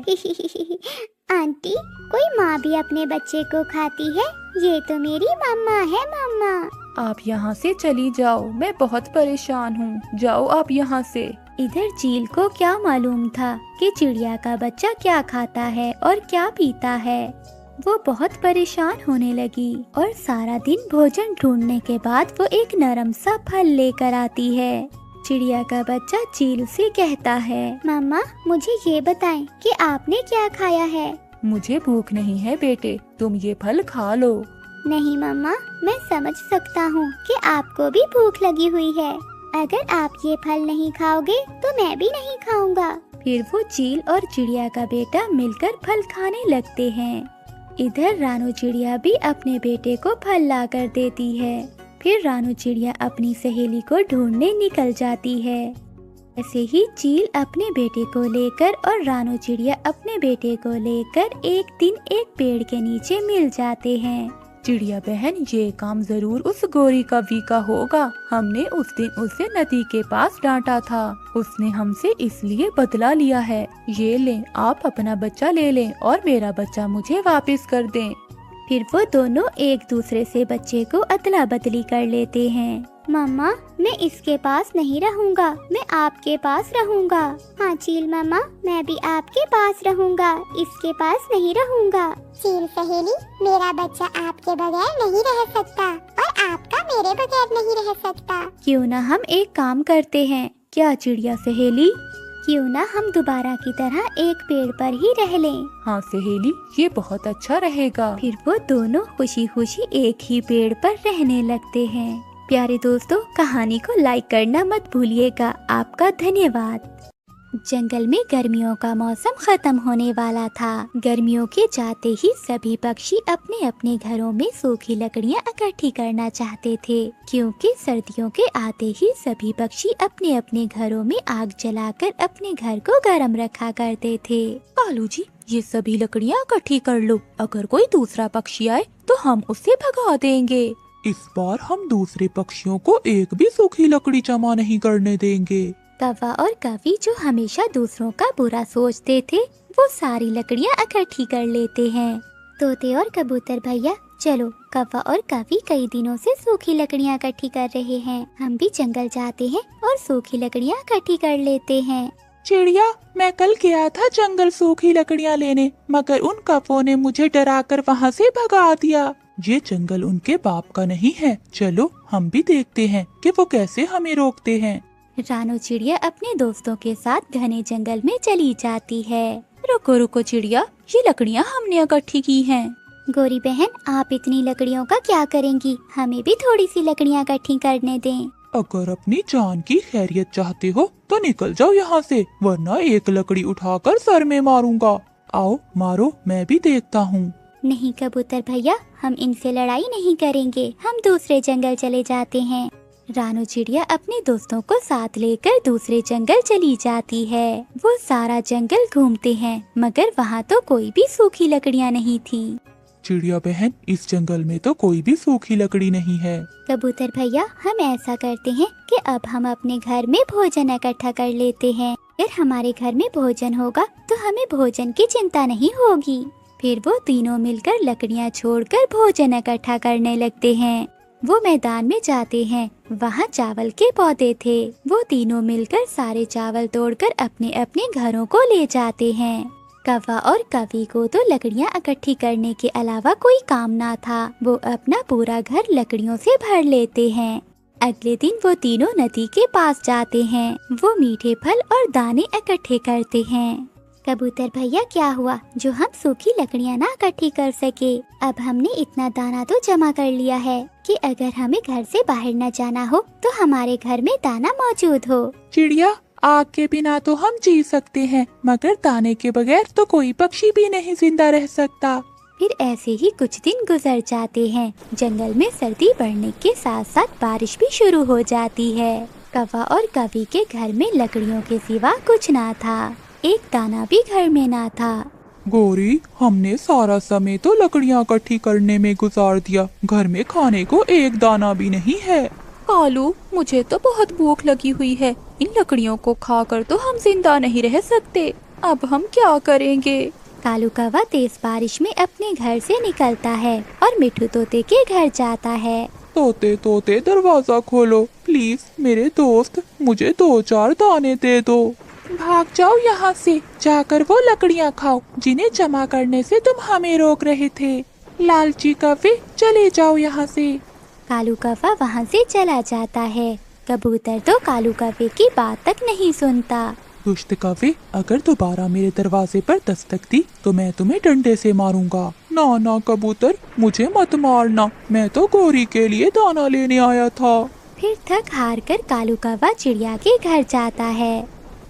आंटी, कोई माँ भी अपने बच्चे को खाती है, ये तो मेरी मम्मा है। मम्मा आप यहाँ से चली जाओ, मैं बहुत परेशान हूँ, जाओ आप यहाँ से। इधर चील को क्या मालूम था कि चिड़िया का बच्चा क्या खाता है और क्या पीता है। वो बहुत परेशान होने लगी और सारा दिन भोजन ढूंढने के बाद वो एक नरम सा फल लेकर आती है। चिड़िया का बच्चा चील से कहता है, मम्मा मुझे ये बताएं कि आपने क्या खाया है। मुझे भूख नहीं है बेटे, तुम ये फल खा लो। नहीं मम्मा, मैं समझ सकता हूँ कि आपको भी भूख लगी हुई है। अगर आप ये फल नहीं खाओगे तो मैं भी नहीं खाऊंगा। फिर वो चील और चिड़िया का बेटा मिलकर फल खाने लगते हैं। इधर रानू चिड़िया भी अपने बेटे को फल ला कर देती है। फिर रानू चिड़िया अपनी सहेली को ढूंढने निकल जाती है। ऐसे ही चील अपने बेटे को लेकर और रानू चिड़िया अपने बेटे को लेकर एक दिन एक पेड़ के नीचे मिल जाते हैं। चिड़िया बहन, ये काम जरूर उस गोरी कवि का होगा। हमने उस दिन उसे नदी के पास डांटा था, उसने हमसे इसलिए बदला लिया है। ये लें, आप अपना बच्चा ले लें और मेरा बच्चा मुझे वापस कर दें। फिर वो दोनों एक दूसरे से बच्चे को अदला बदली कर लेते हैं। मम्मा, मैं इसके पास नहीं रहूंगा, मैं आपके पास रहूंगा। हाँ चील मम्मा, मैं भी आपके पास रहूंगा, इसके पास नहीं रहूंगा। चील सहेली, मेरा बच्चा आपके बगैर नहीं रह सकता और आपका मेरे बगैर नहीं रह सकता। क्यों ना हम एक काम करते हैं, क्या चिड़िया सहेली? क्यों ना हम दोबारा की तरह एक पेड़ पर ही रह लें। हाँ सहेली, ये बहुत अच्छा रहेगा। फिर वो दोनों खुशी खुशी एक ही पेड़ पर रहने लगते हैं। प्यारे दोस्तों, कहानी को लाइक करना मत भूलिएगा। आपका धन्यवाद। जंगल में गर्मियों का मौसम खत्म होने वाला था। गर्मियों के जाते ही सभी पक्षी अपने अपने घरों में सूखी लकड़ियां इकट्ठी करना चाहते थे, क्योंकि सर्दियों के आते ही सभी पक्षी अपने अपने घरों में आग जलाकर अपने घर को गर्म रखा करते थे। कालू जी, ये सभी लकड़ियाँ इकट्ठी कर लो, अगर कोई दूसरा पक्षी आए तो हम उसे भगा देंगे। इस बार हम दूसरे पक्षियों को एक भी सूखी लकड़ी जमा नहीं करने देंगे। कौवा और कवि, जो हमेशा दूसरों का बुरा सोचते थे, वो सारी लकड़ियाँ इकट्ठी कर लेते हैं। तोते और कबूतर भैया, चलो, कौवा और कवि कई दिनों से सूखी लकड़ियाँ इकट्ठी कर रहे हैं, हम भी जंगल जाते हैं और सूखी लकड़ियाँ इकट्ठी कर लेते हैं। चिड़िया, मैं कल गया था जंगल सूखी लकड़ियाँ लेने, मगर उन कौवों ने मुझे डराकर वहाँ से भगा दिया। ये जंगल उनके बाप का नहीं है, चलो हम भी देखते हैं कि वो कैसे हमें रोकते हैं। रानू चिड़िया अपने दोस्तों के साथ घने जंगल में चली जाती है। रुको रुको चिड़िया, ये लकड़ियाँ हमने इकट्ठी की हैं। गोरी बहन, आप इतनी लकड़ियों का क्या करेंगी? हमें भी थोड़ी सी लकड़ियाँ इकट्ठी करने दें। अगर अपनी जान की खैरियत चाहते हो तो निकल जाओ यहाँ से, वरना एक लकड़ी उठाकर सर में मारूंगा। आओ मारो, मैं भी देखता हूँ। नहीं कबूतर भैया, हम इनसे लड़ाई नहीं करेंगे, हम दूसरे जंगल चले जाते हैं। रानू चिड़िया अपने दोस्तों को साथ लेकर दूसरे जंगल चली जाती है। वो सारा जंगल घूमते हैं, मगर वहाँ तो कोई भी सूखी लकड़ियाँ नहीं थी। चिड़िया बहन, इस जंगल में तो कोई भी सूखी लकड़ी नहीं है। कबूतर भैया, हम ऐसा करते हैं कि अब हम अपने घर में भोजन इकट्ठा कर लेते हैं। अगर हमारे घर में भोजन होगा तो हमें भोजन की चिंता नहीं होगी। फिर वो तीनों मिलकर लकड़ियाँ छोड़कर भोजन इकट्ठा करने लगते हैं। वो मैदान में जाते हैं, वहाँ चावल के पौधे थे। वो तीनों मिलकर सारे चावल तोड़कर अपने अपने घरों को ले जाते हैं। कौवा और कवि को तो लकड़ियाँ इकट्ठी करने के अलावा कोई काम ना था। वो अपना पूरा घर लकड़ियों से भर लेते हैं। अगले दिन वो तीनों नदी के पास जाते हैं। वो मीठे फल और दाने इकट्ठे करते हैं। कबूतर भैया, क्या हुआ जो हम सूखी लकड़ियाँ ना इकट्ठी कर सके? अब हमने इतना दाना तो जमा कर लिया है कि अगर हमें घर से बाहर न जाना हो तो हमारे घर में दाना मौजूद हो। चिड़िया, आग के बिना तो हम जी सकते हैं, मगर दाने के बगैर तो कोई पक्षी भी नहीं जिंदा रह सकता। फिर ऐसे ही कुछ दिन गुजर जाते हैं। जंगल में सर्दी बढ़ने के साथ साथ बारिश भी शुरू हो जाती है। कौवा और कवि के घर में लकड़ियों के सिवा कुछ ना था। एक दाना भी घर में ना था। गोरी, हमने सारा समय तो लकड़ियाँ इकट्ठी करने में गुजार दिया, घर में खाने को एक दाना भी नहीं है। कालू, मुझे तो बहुत भूख लगी हुई है। इन लकड़ियों को खाकर तो हम जिंदा नहीं रह सकते। अब हम क्या करेंगे? कालू कौवा तेज बारिश में अपने घर से निकलता है और मिठू तोते के घर जाता है। तोते तोते दरवाजा खोलो प्लीज, मेरे दोस्त, मुझे 2-4 दाने दे दो। भाग जाओ यहाँ से, जाकर वो लकड़ियाँ खाओ जिन्हें जमा करने से तुम हमें रोक रहे थे। लालची कौवे, चले जाओ यहाँ से। कालू कौवा वहाँ से चला जाता है। कबूतर तो कालू कौवे की बात तक नहीं सुनता। दुष्ट कौवे, अगर दोबारा मेरे दरवाजे पर दस्तक दी तो मैं तुम्हें डंडे से मारूंगा। ना ना कबूतर, मुझे मत मारना, मैं तो गोरी के लिए दाना लेने आया था। फिर थक हार कर कालू कौवा चिड़िया के घर जाता है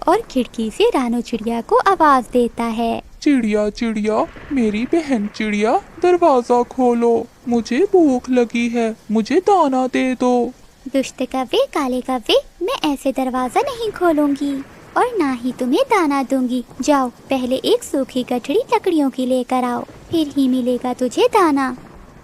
और खिड़की से रानू चिड़िया को आवाज देता है। चिड़िया चिड़िया, मेरी बहन चिड़िया, दरवाजा खोलो, मुझे भूख लगी है, मुझे दाना दे दो। दुष्ट कौवे, काले कौवे, मैं ऐसे दरवाजा नहीं खोलूंगी और ना ही तुम्हें दाना दूंगी। जाओ, पहले एक सूखी गठरी लकड़ियों की लेकर आओ, फिर ही मिलेगा तुझे दाना।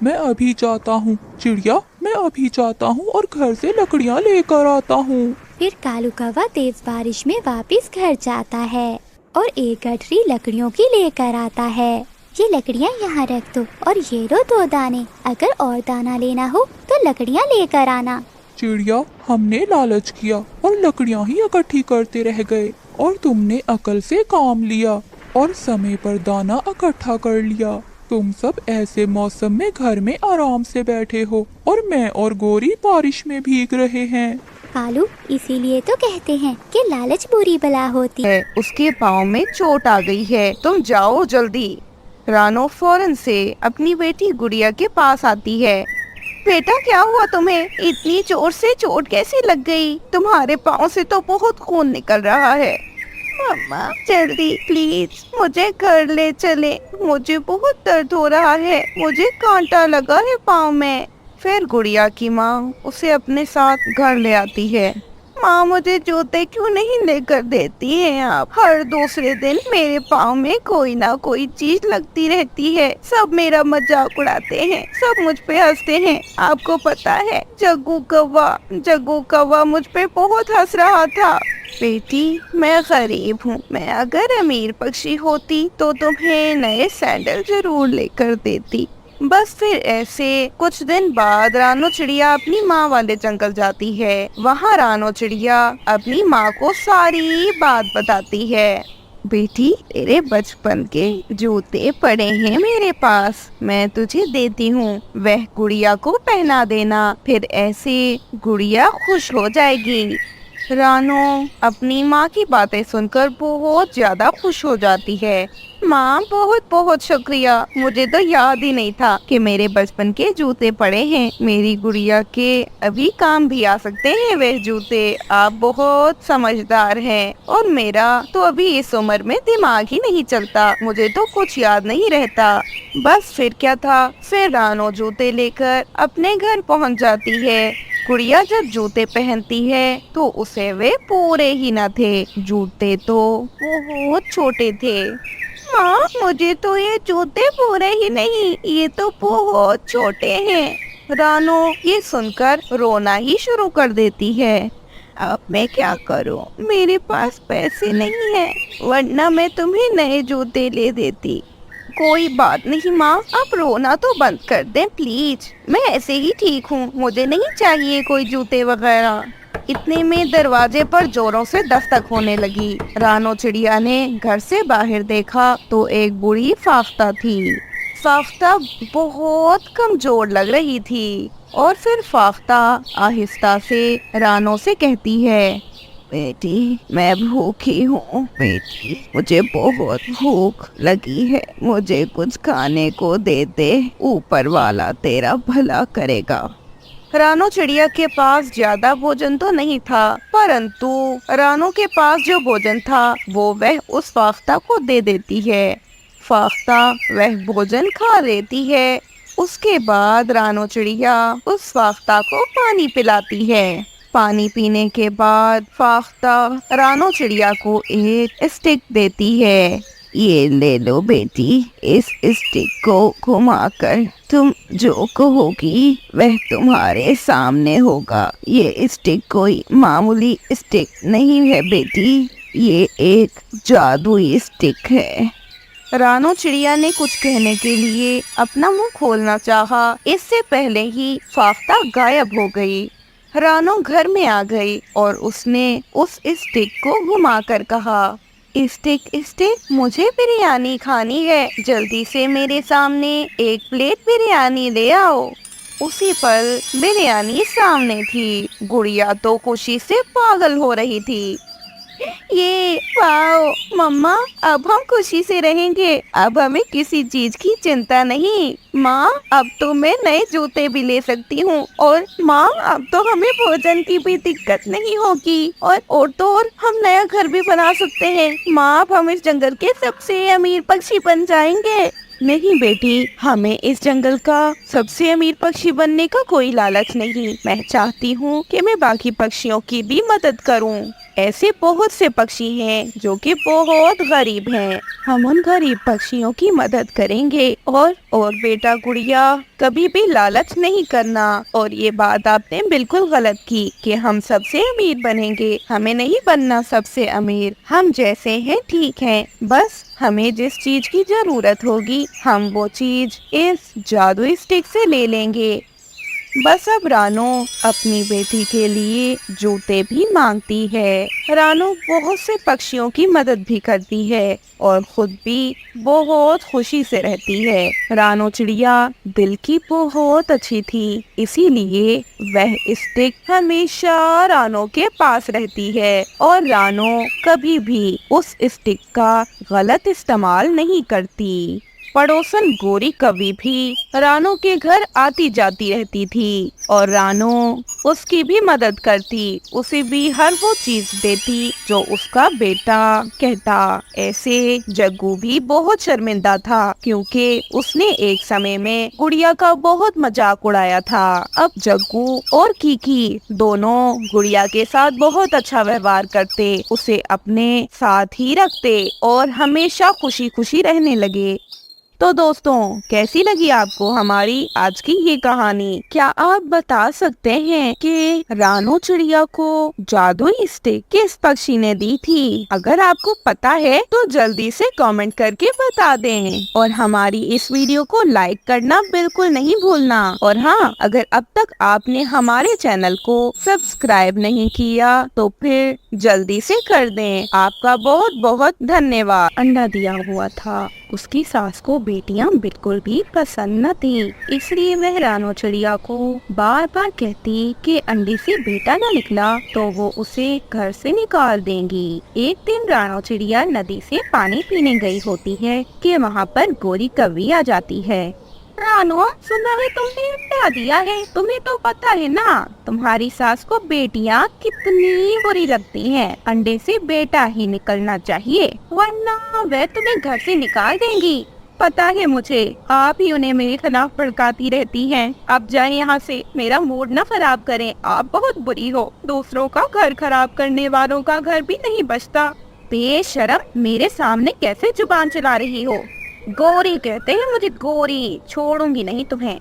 मैं अभी जाता हूँ चिड़िया, मैं अभी जाता हूँ और घर से लकड़ियाँ लेकर आता हूँ। फिर कालू कौवा तेज बारिश में वापस घर जाता है और एक गठरी लकड़ियों की लेकर आता है। ये लकड़ियाँ यहाँ रख दो और ये लो 2 दाने। अगर और दाना लेना हो तो लकड़ियाँ लेकर आना। चिड़िया, हमने लालच किया और लकड़ियाँ ही इकट्ठी करते रह गए और तुमने अकल से काम लिया और समय पर दाना इकट्ठा कर लिया। तुम सब ऐसे मौसम में घर में आराम से बैठे हो और मैं और गोरी बारिश में भीग रहे हैं। कालू, इसीलिए तो कहते हैं कि लालच बुरी बला होती है। उसके पाँव में चोट आ गई है, तुम जाओ जल्दी। रानो फौरन से अपनी बेटी गुड़िया के पास आती है। बेटा, क्या हुआ तुम्हें? इतनी जोर से चोट कैसे लग गई? तुम्हारे पाँव से तो बहुत खून निकल रहा है। मम्मा, जल्दी प्लीज मुझे घर ले चले, मुझे बहुत दर्द हो रहा है, मुझे कांटा लगा है पाँव में। फिर गुड़िया की माँ उसे अपने साथ घर ले आती है। माँ, मुझे जूते क्यों नहीं लेकर देती हैं आप? हर दूसरे दिन मेरे पाँव में कोई ना कोई चीज लगती रहती है। सब मेरा मजाक उड़ाते हैं, सब मुझ पे हंसते हैं। आपको पता है, जग्गू कौवा मुझ पे बहुत हंस रहा था। बेटी, मैं गरीब हूँ, मैं अगर अमीर पक्षी होती तो तुम्हें नए सैंडल जरूर लेकर देती, बस फिर ऐसे कुछ दिन बाद रानो चिड़िया अपनी माँ वाले जंगल जाती है। वहाँ रानो चिड़िया अपनी माँ को सारी बात बताती है। बेटी, तेरे बचपन के जूते पड़े हैं मेरे पास, मैं तुझे देती हूँ, वह गुड़िया को पहना देना, फिर ऐसे गुड़िया खुश हो जाएगी। रानो अपनी माँ की बातें सुनकर बहुत ज्यादा खुश हो जाती है। माँ, बहुत बहुत शुक्रिया, मुझे तो याद ही नहीं था कि मेरे बचपन के जूते पड़े हैं, मेरी गुड़िया के अभी काम भी आ सकते हैं वे जूते, आप बहुत समझदार हैं और मेरा तो अभी इस उम्र में दिमाग ही नहीं चलता, मुझे तो कुछ याद नहीं रहता। बस फिर क्या था, फिर रानो जूते लेकर अपने घर पहुँच जाती है। गुड़िया जब जूते पहनती है तो उसे वे पूरे ही न थे, जूते तो बहुत छोटे थे। माँ, मुझे तो ये जूते पूरे ही नहीं, ये तो बहुत छोटे हैं। रानो ये सुनकर रोना ही शुरू कर देती है। अब मैं क्या करूँ, मेरे पास पैसे नहीं है, वरना मैं तुम्हें नए जूते ले देती। कोई बात नहीं माँ, आप रोना तो बंद कर दें प्लीज, मैं ऐसे ही ठीक हूँ, मुझे नहीं चाहिए कोई जूते वगैरह। इतने में दरवाजे पर जोरों से दस्तक होने लगी। रानो चिड़िया ने घर से बाहर देखा तो एक बूढ़ी फाफ्ता थी। फाफ्ता बहुत कमजोर लग रही थी और फिर फाफ्ता आहिस्ता से रानो से कहती है, बेटी, मैं भूखी हूँ बेटी, मुझे बहुत भूख लगी है, मुझे कुछ खाने को दे दे, ऊपर वाला तेरा भला करेगा। रानो चिड़िया के पास ज्यादा भोजन तो नहीं था, परंतु रानो के पास जो भोजन था वो वह उस फाफ्ता को दे देती है। फाफ्ता वह भोजन खा लेती है। उसके बाद रानो चिड़िया उस फाफ्ता को पानी पिलाती है। पानी पीने के बाद फाफ्ता रानो चिड़िया को एक स्टिक देती है। ये ले लो बेटी, इस स्टिक को घुमाकर तुम जो कहोगी वह तुम्हारे सामने होगा। ये स्टिक कोई मामूली स्टिक नहीं है बेटी, ये एक जादुई स्टिक है। रानो चिड़िया ने कुछ कहने के लिए अपना मुंह खोलना चाहा, इससे पहले ही फाफ्ता गायब हो गई। रानो घर में आ गई और उसने उस स्टिक को घुमाकर कहा, स्टिक स्टिक, मुझे बिरयानी खानी है, जल्दी से मेरे सामने एक प्लेट बिरयानी ले आओ। उसी पल बिरयानी सामने थी। गुड़िया तो खुशी से पागल हो रही थी। ये वाओ मम्मा, अब हम खुशी से रहेंगे, अब हमें किसी चीज की चिंता नहीं। माँ, अब तो मैं नए जूते भी ले सकती हूँ और माँ, अब तो हमें भोजन की भी दिक्कत नहीं होगी और तो और हम नया घर भी बना सकते हैं। माँ, अब हम इस जंगल के सबसे अमीर पक्षी बन जाएंगे। नहीं बेटी, हमें इस जंगल का सबसे अमीर पक्षी बनने का कोई लालच नहीं। मैं चाहती हूँ कि मैं बाकी पक्षियों की भी मदद करूँ। ऐसे बहुत से पक्षी हैं जो कि बहुत गरीब हैं। हम उन गरीब पक्षियों की मदद करेंगे। और बेटा गुड़िया, कभी भी लालच नहीं करना। और ये बात आपने बिल्कुल गलत की कि हम सबसे अमीर बनेंगे। हमें नहीं बनना सबसे अमीर, हम जैसे हैं ठीक हैं। बस हमें जिस चीज की जरूरत होगी हम वो चीज इस जादुई स्टिक से ले लेंगे। बस अब रानो अपनी बेटी के लिए जूते भी मांगती है। रानो बहुत से पक्षियों की मदद भी करती है और खुद भी बहुत खुशी से रहती है। रानो चिड़िया दिल की बहुत अच्छी थी, इसीलिए वह स्टिक हमेशा रानो के पास रहती है और रानो कभी भी उस स्टिक का गलत इस्तेमाल नहीं करती। पड़ोसन गोरी कभी भी रानो के घर आती जाती रहती थी और रानो उसकी भी मदद करती, उसे भी हर वो चीज देती जो उसका बेटा कहता। ऐसे जग्गू भी बहुत शर्मिंदा था क्योंकि उसने एक समय में गुड़िया का बहुत मजाक उड़ाया था। अब जग्गू और कीकी दोनों गुड़िया के साथ बहुत अच्छा व्यवहार करते, उसे अपने साथ ही रखते और हमेशा खुशी खुशी रहने लगे। तो दोस्तों, कैसी लगी आपको हमारी आज की ये कहानी? क्या आप बता सकते हैं कि रानो चिड़िया को जादुई स्टिक किस पक्षी ने दी थी? अगर आपको पता है तो जल्दी से कमेंट करके बता दें और हमारी इस वीडियो को लाइक करना बिल्कुल नहीं भूलना। और हाँ, अगर अब तक आपने हमारे चैनल को सब्सक्राइब नहीं किया तो फिर जल्दी से कर दें। आपका बहुत बहुत धन्यवाद। अंडा दिया हुआ था। उसकी सास को बेटियां बिल्कुल भी पसंद न थी, इसलिए वह रानो चिड़िया को बार बार कहती कि अंडे से बेटा न निकला तो वो उसे घर से निकाल देंगी। एक दिन रानो चिड़िया नदी से पानी पीने गई होती है कि वहाँ पर गोरी कौवी आ जाती है। रानो, सुना है तुमने अंडा दिया है। तुम्हें तो पता है ना तुम्हारी सास को बेटियां कितनी बुरी लगती हैं। अंडे से बेटा ही निकलना चाहिए वरना वह तुम्हें घर से निकाल देंगी। पता है मुझे, आप ही उन्हें मेरे खिलाफ भड़काती रहती हैं। अब जाए यहाँ से, मेरा मूड न खराब करें। आप बहुत बुरी हो। दूसरों का घर खराब करने वालों का घर भी नहीं बचता। बेशरम, मेरे सामने कैसे जुबान चला रही हो? गोरी कहते हैं मुझे, गोरी। छोड़ूंगी नहीं तुम्हें।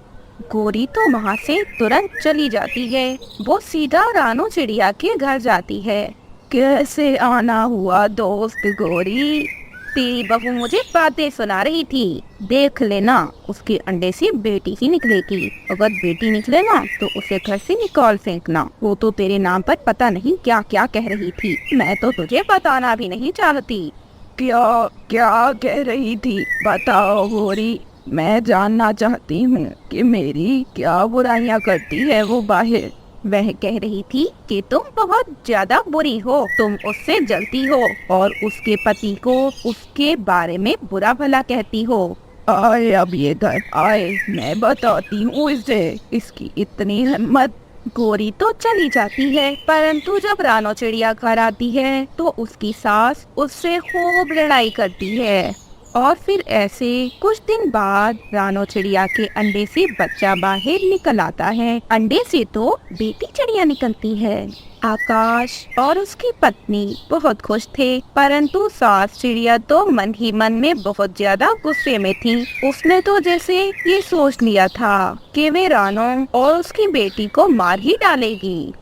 गोरी तो वहाँ से तुरंत चली जाती है। वो सीधा रानो चिड़िया के घर जाती है। कैसे आना हुआ दोस्त गोरी? तेरी बहू मुझे बातें सुना रही थी। देख लेना, उसके अंडे से बेटी ही निकलेगी। अगर बेटी निकले ना तो उसे घर से निकाल फेंकना। वो तो तेरे नाम पर पता नहीं क्या क्या कह रही थी। मैं तो तुझे बताना भी नहीं चाहती। क्या क्या कह रही थी? बताओ गोरी, मैं जानना चाहती हूँ कि मेरी क्या बुराइयां करती है वो बाहर। वह कह रही थी कि तुम बहुत ज्यादा बुरी हो। तुम उससे जलती हो और उसके पति को उसके बारे में बुरा भला कहती हो। आए अब ये घर आए, मैं बताती हूँ इसे। इसकी इतनी हिम्मत। गोरी तो चली जाती है, परंतु जब रानो चिड़िया घर आती है तो उसकी सास उससे खूब लड़ाई करती है। और फिर ऐसे कुछ दिन बाद रानो चिड़िया के अंडे से बच्चा बाहर निकल आता है। अंडे से तो बेटी चिड़िया निकलती है। आकाश और उसकी पत्नी बहुत खुश थे, परंतु सास चिड़िया तो मन ही मन में बहुत ज्यादा गुस्से में थी। उसने तो जैसे ये सोच लिया था कि वे रानो और उसकी बेटी को मार ही डालेगी।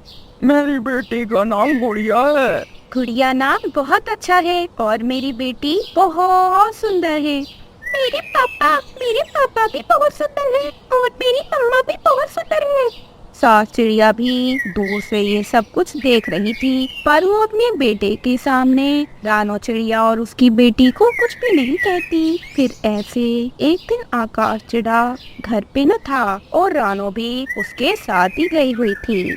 मेरी बेटी का नाम गुड़िया है। गुड़िया नाम बहुत अच्छा है और मेरी बेटी बहुत सुंदर है। मेरे पापा भी बहुत सुंदर है और मेरी मम्मा भी बहुत सुंदर है। सास चिड़िया भी दूर से ये सब कुछ देख रही थी, पर वो अपने बेटे के सामने रानो चिड़िया और उसकी बेटी को कुछ भी नहीं कहती। फिर ऐसे एक दिन आकाश चिड़ा घर पे न था और रानो भी उसके साथ ही गई हुई थी।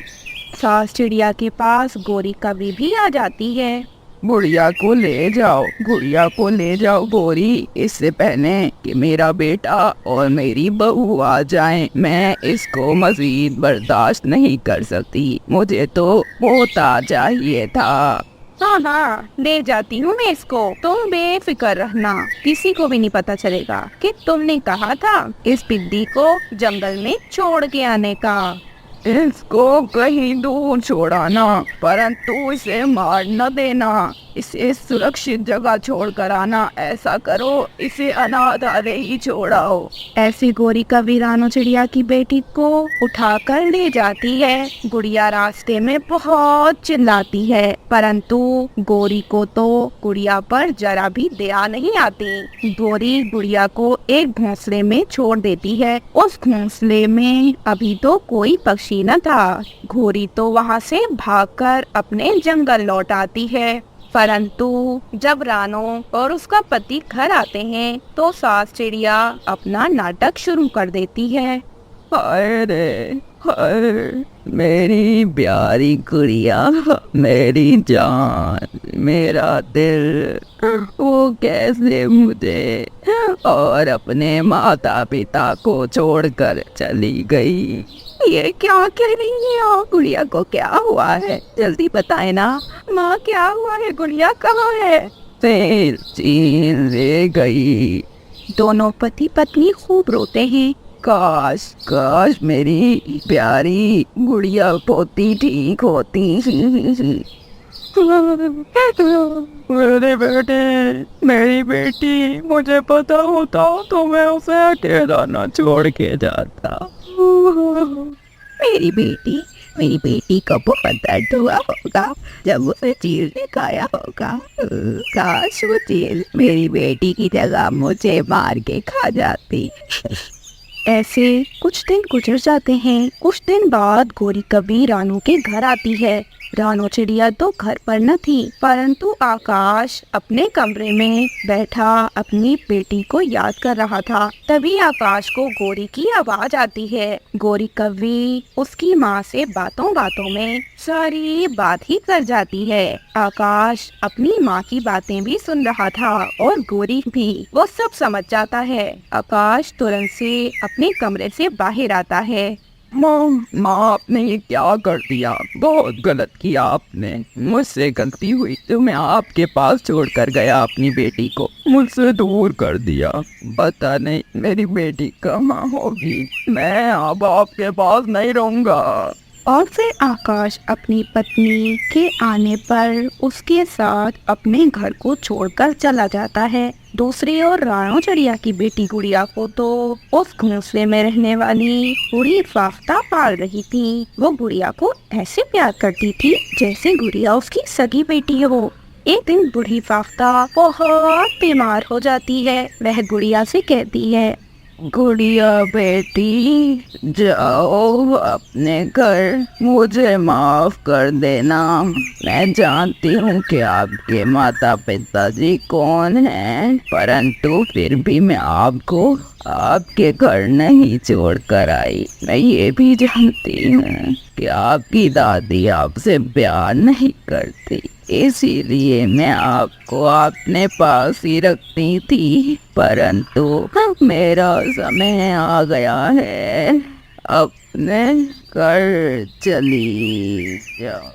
सास चिड़िया के पास गोरी कभी भी आ जाती है। गुड़िया को ले जाओ, गुड़िया को ले जाओ गोरी, इससे पहले कि मेरा बेटा और मेरी बहू आ जाएं। मैं इसको मजीद बर्दाश्त नहीं कर सकती। मुझे तो पोता चाहिए था। हाँ, ले जाती हूँ मैं इसको। तुम बेफिक्र रहना, किसी को भी नहीं पता चलेगा कि तुमने कहा था इस बिल्ली को जंगल में छोड़ के आने का। इसको कहीं दूर छोड़ाना, परंतु इसे मार न देना। इसे सुरक्षित जगह छोड़कर आना। ऐसा करो, इसे अनाथ ही छोड़ाओ। ऐसी गोरी कभी रानो चिड़िया की बेटी को उठाकर ले जाती है। गुड़िया रास्ते में बहुत चिल्लाती है, परंतु गोरी को तो गुड़िया पर जरा भी दया नहीं आती। गोरी गुड़िया को एक घोंसले में छोड़ देती है। उस घोंसले में अभी तो कोई पक्षी न था। गोरी तो वहाँ से भागकर अपने जंगल लौट आती है, परंतु जब रानो और उसका पति घर आते हैं तो सास चिड़िया अपना नाटक शुरू कर देती है। अरे मेरी प्यारी गुड़िया, मेरी जान, मेरा दिल, वो कैसे मुझे और अपने माता पिता को छोड़कर चली गई। ये क्या कह रही है आप? गुड़िया को क्या हुआ है? जल्दी बताए ना माँ, क्या हुआ है? गुड़िया कहाँ है? चीन ले गई। दोनों पति पत्नी खूब रोते हैं। काश मेरी प्यारी गुड़िया पोती ठीक होती। मेरे बेटे, मेरी बेटी, मुझे पता होता तो मैं उसे अकेला न छोड़ के जाता। मेरी बेटी को बहुत दर्द हुआ होगा जब उसे चील ने खाया होगा। काश वो चील मेरी बेटी की जगह मुझे मार के खा जाती। ऐसे कुछ दिन गुजर जाते हैं। कुछ दिन बाद गोरी कभी रानू के घर आती है। रानू चिड़िया तो घर पर न थी, परंतु आकाश अपने कमरे में बैठा अपनी बेटी को याद कर रहा था। तभी आकाश को गोरी की आवाज आती है। गोरी कभी उसकी माँ से बातों बातों में सारी बात ही कर जाती है। आकाश अपनी माँ की बातें भी सुन रहा था और गोरी भी वो सब समझ जाता है। आकाश तुरंत से अपने कमरे से बाहर आता है। माँ आपने ये क्या कर दिया? बहुत गलत किया आपने। मुझसे गलती हुई तो मैं आपके पास छोड़ कर गया अपनी बेटी को, मुझसे दूर कर दिया। पता नहीं मेरी बेटी कहाँ होगी। मैं अब आपके पास नहीं रहूँगा। और फिर आकाश अपनी पत्नी के आने पर उसके साथ अपने घर को छोड़कर चला जाता है। दूसरी ओर रानू चिड़िया की बेटी गुड़िया को तो उस घोंसले में रहने वाली बूढ़ी फाफ्ता पाल रही थी। वो गुड़िया को ऐसे प्यार करती थी जैसे गुड़िया उसकी सगी बेटी हो। एक दिन बूढ़ी फाफ्ता बहुत बीमार हो जाती है। वह गुड़िया से कहती है, गुड़िया बेटी, जाओ अपने घर, मुझे माफ कर देना। मैं जानती हूँ कि आपके माता पिताजी कौन हैं, परंतु फिर भी मैं आपको आपके घर नहीं छोड़ कर आई। मैं ये भी जानती हूँ कि आपकी दादी आपसे प्यार नहीं करती, इसीलिए मैं आपको अपने पास ही रखती थी, परंतु मेरा समय आ गया है, अपने घर चली जाओ।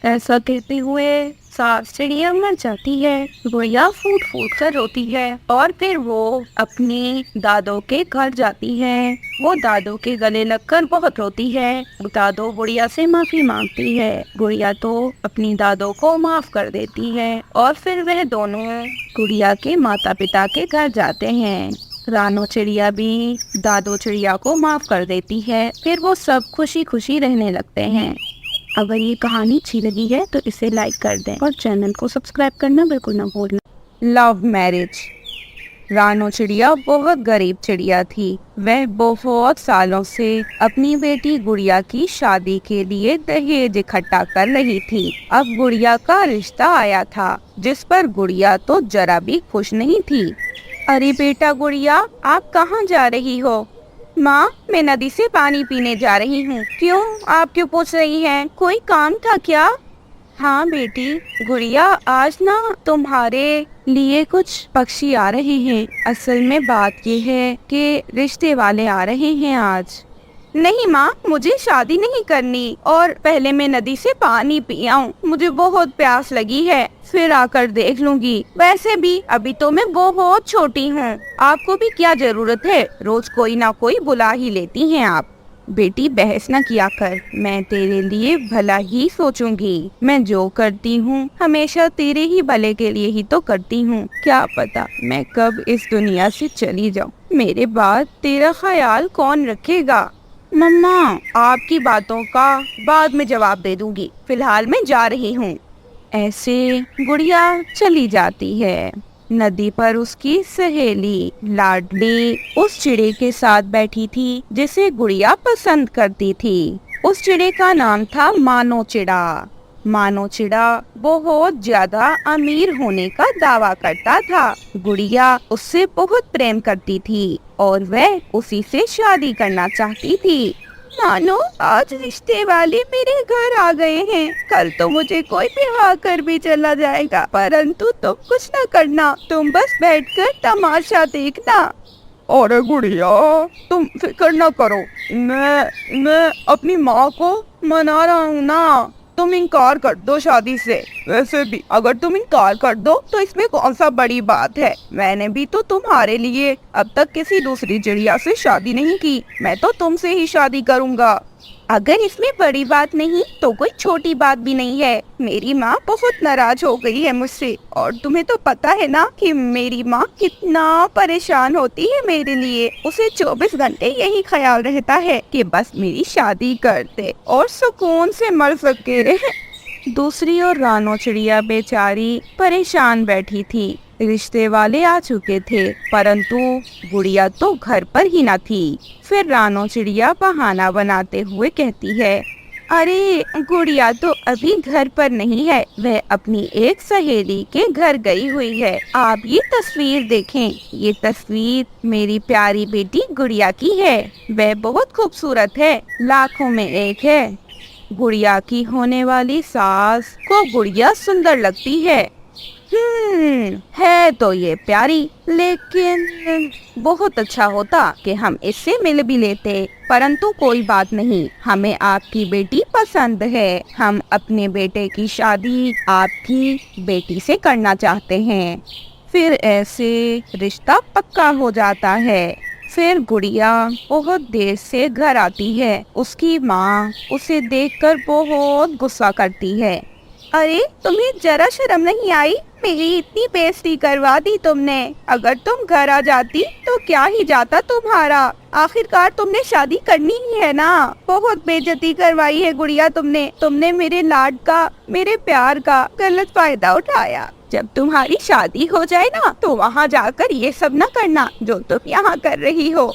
ऐसा कहते हुए सास चिड़िया मर जाती है। गुड़िया फूट फूट कर रोती है और फिर वो अपने दादो के घर जाती है। वो दादो के गले लगकर बहुत रोती है। दादो गुड़िया से माफी मांगती है। गुड़िया तो अपनी दादो को माफ कर देती है और फिर वह दोनों गुड़िया के माता पिता के घर जाते हैं। रानू चिड़िया भी दादो चिड़िया को माफ कर देती है। फिर वो सब खुशी खुशी रहने लगते हैं। अगर ये कहानी अच्छी लगी है तो इसे लाइक कर दें और चैनल को सब्सक्राइब करना बिल्कुल ना भूलना। Love marriage. रानू चिड़िया बहुत गरीब चिड़िया थी। वह बहुत सालों से अपनी बेटी गुड़िया की शादी के लिए दहेज इकट्ठा कर रही थी। अब गुड़िया का रिश्ता आया था, जिस पर गुड़िया तो जरा भी खुश नहीं थी। अरे बेटा गुड़िया, आप कहाँ जा रही हो? माँ, मैं नदी से पानी पीने जा रही हूँ। क्यों? आप क्यों पूछ रही हैं? कोई काम था क्या? हाँ बेटी गुड़िया, आज ना तुम्हारे लिए कुछ पक्षी आ रहे हैं। असल में बात ये है कि रिश्ते वाले आ रहे हैं आज। नहीं माँ, मुझे शादी नहीं करनी और पहले मैं नदी से पानी पी आऊं। मुझे बहुत प्यास लगी है, फिर आकर देख लूंगी। वैसे भी अभी तो मैं बहुत छोटी हूँ। आपको भी क्या जरूरत है, रोज कोई ना कोई बुला ही लेती हैं आप। बेटी बहस न किया कर, मैं तेरे लिए भला ही सोचूंगी। मैं जो करती हूँ हमेशा तेरे ही भले के लिए ही तो करती हूँ। क्या पता मैं कब इस दुनिया से चली जाऊँ, मेरे बाद तेरा ख्याल कौन रखेगा। मम्मा, आपकी बातों का बाद में जवाब दे दूंगी, फिलहाल मैं जा रही हूँ। ऐसे गुड़िया चली जाती है। नदी पर उसकी सहेली लाडली उस चिड़े के साथ बैठी थी जिसे गुड़िया पसंद करती थी। उस चिड़े का नाम था मानो चिड़ा। मानो चिड़ा बहुत ज्यादा अमीर होने का दावा करता था। गुड़िया उससे बहुत प्रेम करती थी और वह उसी से शादी करना चाहती थी। मानो, आज रिश्ते वाले मेरे घर आ गए हैं। कल तो मुझे कोई ब्याह कर भी चला जाएगा, परंतु तुम कुछ न करना, तुम बस बैठकर तमाशा देखना। अरे गुड़िया, तुम फिक्र न करो, मैं अपनी माँ को मना रहा हूँ ना। तुम इनकार कर दो शादी से। वैसे भी अगर तुम इनकार कर दो तो इसमें कौन सा बड़ी बात है। मैंने भी तो तुम्हारे लिए अब तक किसी दूसरी चिड़िया से शादी नहीं की, मैं तो तुमसे ही शादी करूँगा। अगर इसमें बड़ी बात नहीं तो कोई छोटी बात भी नहीं है। मेरी माँ बहुत नाराज हो गई है मुझसे, और तुम्हें तो पता है ना कि मेरी माँ कितना परेशान होती है मेरे लिए। उसे 24 घंटे यही ख्याल रहता है कि बस मेरी शादी कर दे और सुकून से मर सके। दूसरी ओर रानो चिड़िया बेचारी परेशान बैठी थी। रिश्ते वाले आ चुके थे, परंतु गुड़िया तो घर पर ही न थी। फिर रानो चिड़िया बहाना बनाते हुए कहती है, अरे गुड़िया तो अभी घर पर नहीं है, वह अपनी एक सहेली के घर गई हुई है। आप ये तस्वीर देखें, ये तस्वीर मेरी प्यारी बेटी गुड़िया की है। वह बहुत खूबसूरत है, लाखों में एक है। गुड़िया की होने वाली सास को गुड़िया सुंदर लगती है। है तो ये प्यारी, लेकिन बहुत अच्छा होता कि हम इससे मिल भी लेते, परंतु कोई बात नहीं, हमें आपकी बेटी पसंद है। हम अपने बेटे की शादी आपकी बेटी से करना चाहते हैं। फिर ऐसे रिश्ता पक्का हो जाता है। फिर गुड़िया बहुत देर से घर आती है। उसकी माँ उसे देखकर बहुत गुस्सा करती है। अरे तुम्हें जरा शर्म नहीं आई? मेरी इतनी बेइज्जती करवा दी तुमने। अगर तुम घर आ जाती तो क्या ही जाता तुम्हारा। आखिरकार तुमने शादी करनी ही है ना। बहुत बेइज्जती करवाई है गुड़िया तुमने मेरे लाड का, मेरे प्यार का गलत फायदा उठाया। जब तुम्हारी शादी हो जाए ना तो वहाँ जाकर ये सब न करना जो तुम यहाँ कर रही हो।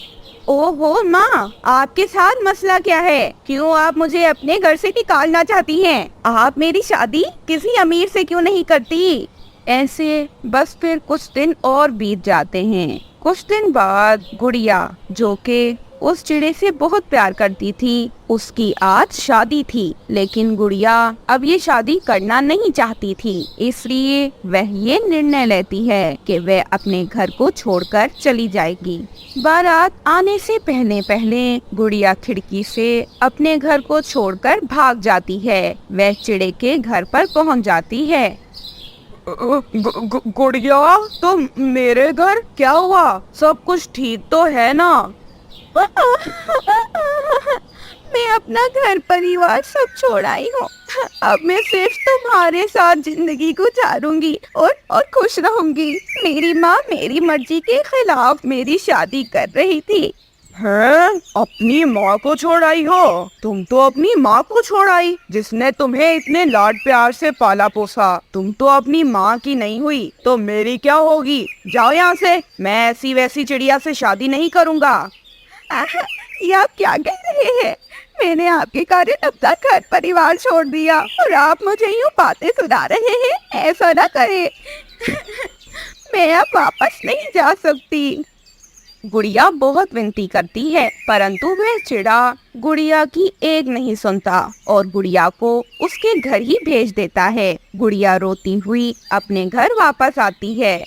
ओहो माँ, आपके साथ मसला क्या है? क्यों आप मुझे अपने घर से निकालना चाहती हैं? आप मेरी शादी किसी अमीर से क्यों नहीं करती? ऐसे बस फिर कुछ दिन और बीत जाते हैं। कुछ दिन बाद गुड़िया, जो के उस चिड़े से बहुत प्यार करती थी, उसकी आज शादी थी। लेकिन गुड़िया अब ये शादी करना नहीं चाहती थी, इसलिए वह ये निर्णय लेती है कि वह अपने घर को छोड़कर चली जाएगी। बारात आने से पहले पहले गुड़िया खिड़की से अपने घर को छोड़कर भाग जाती है। वह चिड़े के घर पर पहुंच जाती है। गुड़िया, तुम मेरे घर? क्या हुआ? सब कुछ ठीक तो है ना? मैं अपना घर परिवार सब छोड़ आई हूँ। अब मैं सिर्फ तुम्हारे साथ जिंदगी गुजारूंगी और खुश रहूंगी। मेरी माँ मेरी मर्जी के खिलाफ मेरी शादी कर रही थी। हैं? अपनी माँ को छोड़ आई हो? तुम तो अपनी माँ को छोड़ आई जिसने तुम्हें इतने लाड प्यार से पाला पोसा। तुम तो अपनी माँ की नहीं हुई तो मेरी क्या होगी? जाओ यहाँ से। मैं ऐसी वैसी चिड़िया से शादी नहीं करूँगा। ये आप क्या कह रहे हैं? मैंने आपके कारण अपना घर परिवार छोड़ दिया और आप मुझे यूँ बातें सुना रहे हैं? ऐसा ना करें। मैं अब वापस नहीं जा सकती। गुड़िया बहुत विनती करती है, परंतु वह चिड़ा गुड़िया की एक नहीं सुनता और गुड़िया को उसके घर ही भेज देता है। गुड़िया रोती हुई अपने घर वापस आती है।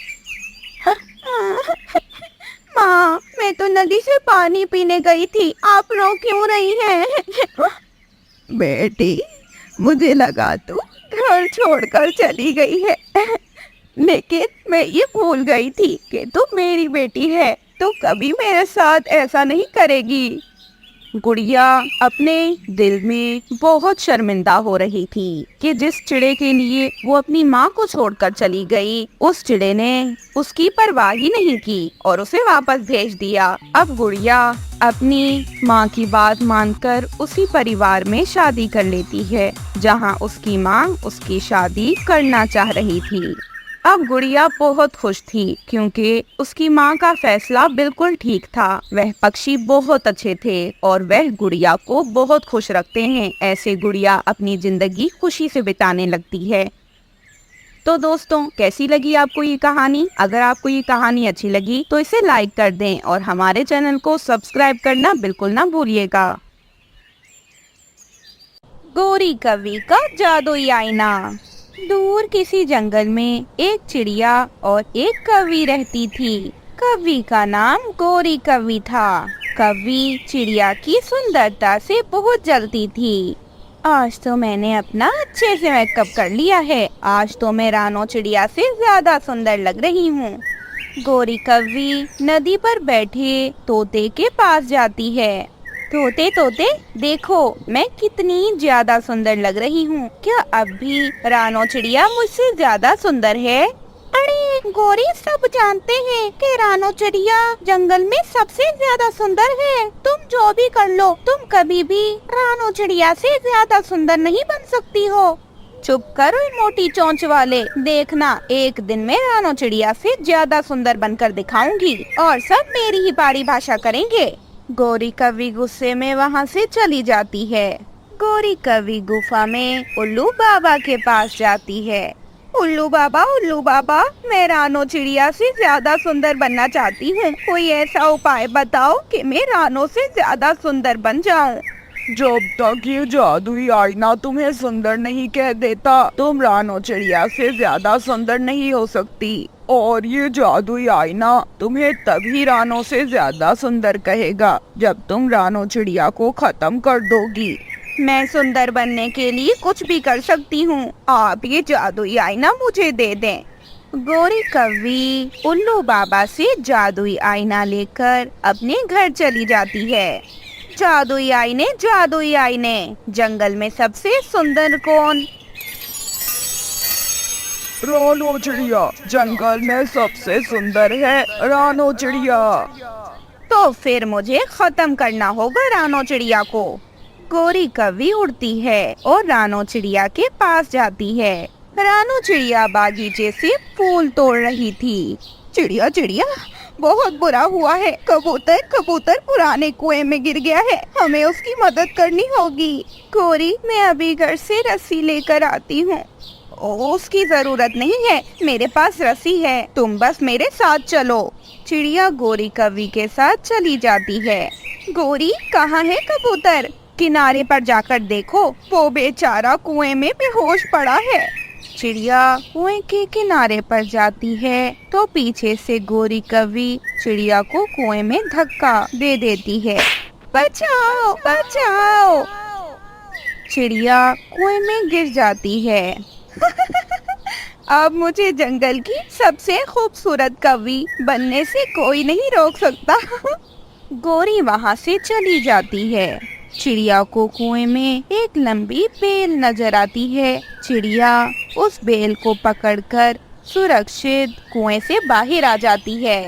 माँ, मैं तो नदी से पानी पीने गई थी, आप रो क्यों रही हैं? बेटी, मुझे लगा तू घर छोड़कर चली गई है, लेकिन मैं ये भूल गई थी कि तू मेरी बेटी है, तो कभी मेरे साथ ऐसा नहीं करेगी। गुड़िया अपने दिल में बहुत शर्मिंदा हो रही थी कि जिस चिड़े के लिए वो अपनी माँ को छोड़कर चली गई, उस चिड़े ने उसकी परवाह ही नहीं की और उसे वापस भेज दिया। अब गुड़िया अपनी माँ की बात मानकर उसी परिवार में शादी कर लेती है जहाँ उसकी माँ उसकी शादी करना चाह रही थी। अब गुड़िया बहुत खुश थी क्योंकि उसकी माँ का फैसला बिल्कुल ठीक था। वह पक्षी बहुत अच्छे थे और वह गुड़िया को बहुत खुश रखते हैं। ऐसे गुड़िया अपनी जिंदगी खुशी से बिताने लगती है। तो दोस्तों, कैसी लगी आपको ये कहानी? अगर आपको ये कहानी अच्छी लगी तो इसे लाइक कर दें और हमारे चैनल को सब्सक्राइब करना बिल्कुल ना भूलिएगा। गोरी कवि का जादुई आईना। दूर किसी जंगल में एक चिड़िया और एक कवि रहती थी। कवि का नाम गोरी कवि था। कवि चिड़िया की सुंदरता से बहुत जलती थी। आज तो मैंने अपना अच्छे से मेकअप कर लिया है, आज तो मैं रानो चिड़िया से ज्यादा सुंदर लग रही हूँ। गोरी कवि नदी पर बैठे तोते के पास जाती है। तोते तोते देखो मैं कितनी ज्यादा सुंदर लग रही हूँ। क्या अब भी रानो चिड़िया मुझसे ज्यादा सुंदर है? अरे गौरी, सब जानते हैं कि रानो चिड़िया जंगल में सबसे ज्यादा सुंदर है। तुम जो भी कर लो, तुम कभी भी रानो चिड़िया से ज्यादा सुंदर नहीं बन सकती हो। चुप करो मोटी चोंच वाले, देखना एक दिन मैं रानो चिड़िया से ज्यादा सुंदर बनकर दिखाऊंगी और सब मेरी ही पारी भाषा करेंगे। गौरी कवि गुस्से में वहाँ से चली जाती है। गौरी कवि गुफा में उल्लू बाबा के पास जाती है। उल्लू बाबा, मैं रानो चिड़िया से ज्यादा सुंदर बनना चाहती हूँ। कोई ऐसा उपाय बताओ कि मैं रानो से ज्यादा सुंदर बन जाऊँ। जब तक ये जादुई आईना तुम्हें सुंदर नहीं कह देता, तुम रानो चिड़िया से ज्यादा सुंदर नहीं हो सकती। और ये जादुई आईना तुम्हें तभी रानो से ज्यादा सुंदर कहेगा जब तुम रानो चिड़िया को खत्म कर दोगी। मैं सुंदर बनने के लिए कुछ भी कर सकती हूँ, आप ये जादुई आईना मुझे दे दें। गौरी कवि उल्लू बाबा से जादुई आईना लेकर अपने घर चली जाती है। जादुई आईने, जंगल में सबसे सुंदर कौन? रानो चिड़िया जंगल में सबसे सुंदर है रानो चिड़िया। तो फिर मुझे खत्म करना होगा रानो चिड़िया को। गौरी कवि उड़ती है और रानो चिड़िया के पास जाती है। रानो चिड़िया बागीचे से फूल तोड़ रही थी। चिड़िया, बहुत बुरा हुआ है। कबूतर पुराने कुएं में गिर गया है, हमें उसकी मदद करनी होगी। गौरी, मैं अभी घर से रस्सी लेकर आती हूँ। उसकी जरूरत नहीं है, मेरे पास रस्सी है, तुम बस मेरे साथ चलो। चिड़िया गौरी कवि के साथ चली जाती है। गौरी, कहाँ है कबूतर? किनारे पर जाकर देखो, वो बेचारा कुएं में बेहोश पड़ा है। चिड़िया कुएं के किनारे पर जाती है तो पीछे से गौरी कवि चिड़िया को कुएं में धक्का दे देती है। बचाओ! चिड़िया कुएं में गिर जाती है। अब मुझे जंगल की सबसे खूबसूरत कवि बनने से कोई नहीं रोक सकता। गौरी वहाँ से चली जाती है। चिड़िया को कुएं में एक लंबी बेल नजर आती है। चिड़िया उस बेल को पकड़कर सुरक्षित कुएं से बाहर आ जाती है।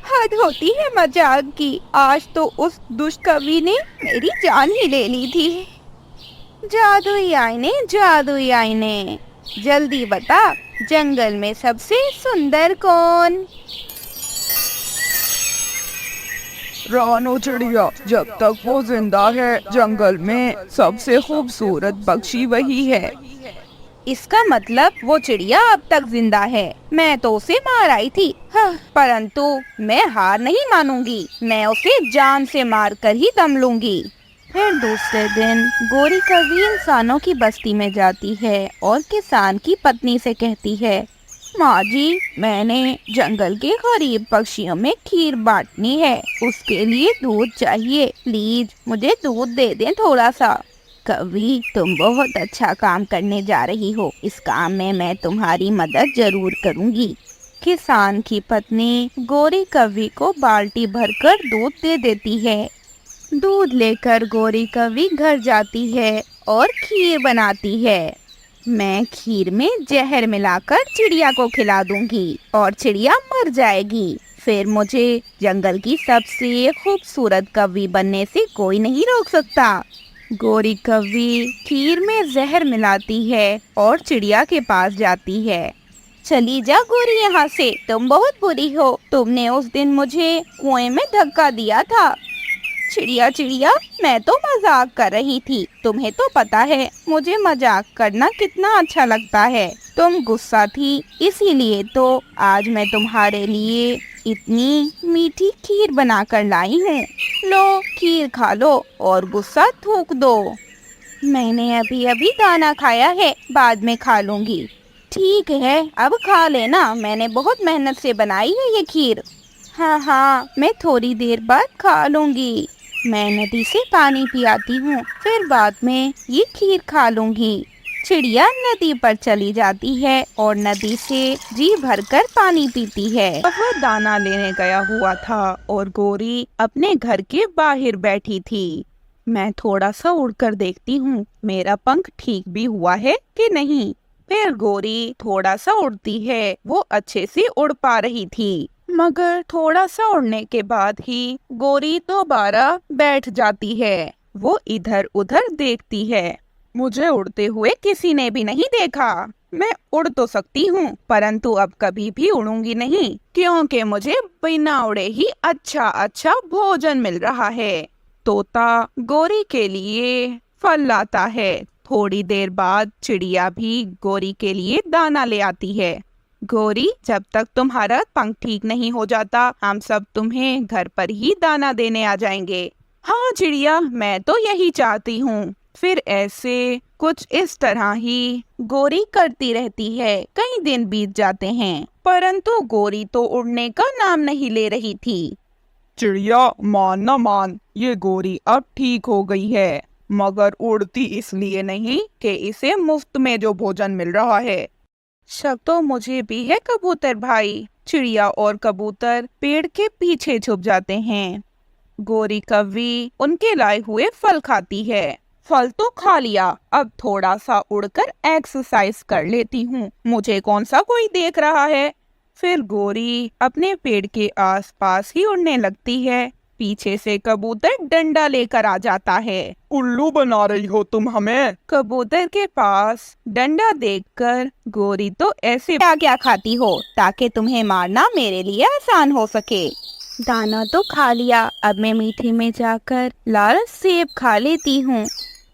हद होती है मजाक की, आज तो उस दुष्ट कवि ने मेरी जान ही ले ली थी। जादुई आईने, जल्दी बता, जंगल में सबसे सुंदर कौन? रानो चिड़िया जब तक वो जिंदा है जंगल में सबसे खूबसूरत पक्षी वही है। इसका मतलब वो चिड़िया अब तक जिंदा है। मैं तो उसे मार आई थी, परंतु मैं हार नहीं मानूंगी। मैं उसे जान से मार कर ही दम लूंगी। फिर दूसरे दिन गौरी कवि इंसानों की बस्ती में जाती है और किसान की पत्नी से कहती है, माँ जी, मैंने जंगल के गरीब पक्षियों में खीर बांटनी है, उसके लिए दूध चाहिए, प्लीज मुझे दूध दे दें थोड़ा सा। कवि, तुम बहुत अच्छा काम करने जा रही हो, इस काम में मैं तुम्हारी मदद जरूर करूँगी। किसान की पत्नी गौरी कवि को बाल्टी भरकर दूध दे देती है। दूध लेकर गौरी कवि घर जाती है और खीर बनाती है। मैं खीर में जहर मिलाकर चिड़िया को खिला दूंगी और चिड़िया मर जाएगी। फिर मुझे जंगल की सबसे खूबसूरत कवि बनने से कोई नहीं रोक सकता। गौरी कवि खीर में जहर मिलाती है और चिड़िया के पास जाती है। चली जा गौरी यहाँ से, तुम बहुत बुरी हो, तुमने उस दिन मुझे कुएं में धक्का दिया था। चिड़िया, मैं तो मजाक कर रही थी, तुम्हें तो पता है मुझे मजाक करना कितना अच्छा लगता है। तुम गुस्सा थी, इसीलिए तो आज मैं तुम्हारे लिए इतनी मीठी खीर बनाकर लाई हूँ। लो, खीर खा लो और गुस्सा थूक दो। मैंने अभी दाना खाया है, बाद में खा लूंगी। ठीक है, अब खा लेना, मैंने बहुत मेहनत से बनाई है ये खीर। हाँ, मैं थोड़ी देर बाद खा लूंगी। मैं नदी से पानी पी आती हूँ, फिर बाद में ये खीर खा लूंगी। चिड़िया नदी पर चली जाती है और नदी से जी भरकर पानी पीती है। वह दाना लेने गया हुआ था और गौरी अपने घर के बाहर बैठी थी। मैं थोड़ा सा उड़कर देखती हूँ मेरा पंख ठीक भी हुआ है कि नहीं। फिर गोरी थोड़ा सा उड़ती है। वो अच्छे से उड़ पा रही थी, मगर थोड़ा सा उड़ने के बाद ही गोरी दोबारा बैठ जाती है। वो इधर उधर देखती है। मुझे उड़ते हुए किसी ने भी नहीं देखा। मैं उड़ तो सकती हूँ, परंतु अब कभी भी उड़ूंगी नहीं, क्योंकि मुझे बिना उड़े ही अच्छा अच्छा भोजन मिल रहा है। तोता गोरी के लिए फल लाता है। थोड़ी देर बाद चिड़िया भी गोरी के लिए दाना ले आती है। गोरी, जब तक तुम्हारा पंख ठीक नहीं हो जाता, हम सब तुम्हें घर पर ही दाना देने आ जाएंगे। हाँ चिड़िया, मैं तो यही चाहती हूँ। फिर ऐसे कुछ इस तरह ही गोरी करती रहती है। कई दिन बीत जाते हैं, परंतु गोरी तो उड़ने का नाम नहीं ले रही थी। चिड़िया, मान न मान, ये गोरी अब ठीक हो गई है, मगर उड़ती इसलिए नहीं कि इसे मुफ्त में जो भोजन मिल रहा है। शक तो मुझे भी है कबूतर भाई। चिड़िया और कबूतर पेड़ के पीछे छुप जाते हैं। गोरी कव्वी उनके लाए हुए फल खाती है। फल तो खा लिया, अब थोड़ा सा उड़कर एक्सरसाइज कर लेती हूँ, मुझे कौन सा कोई देख रहा है। फिर गोरी अपने पेड़ के आसपास ही उड़ने लगती है। पीछे से कबूतर डंडा लेकर आ जाता है। उल्लू बना रही हो तुम हमें। कबूतर के पास डंडा देखकर गोरी तो ऐसे क्या क्या खाती हो ताकि तुम्हें मारना मेरे लिए आसान हो सके। दाना तो खा लिया, अब मैं मीठे में जाकर लाल सेब खा लेती हूँ।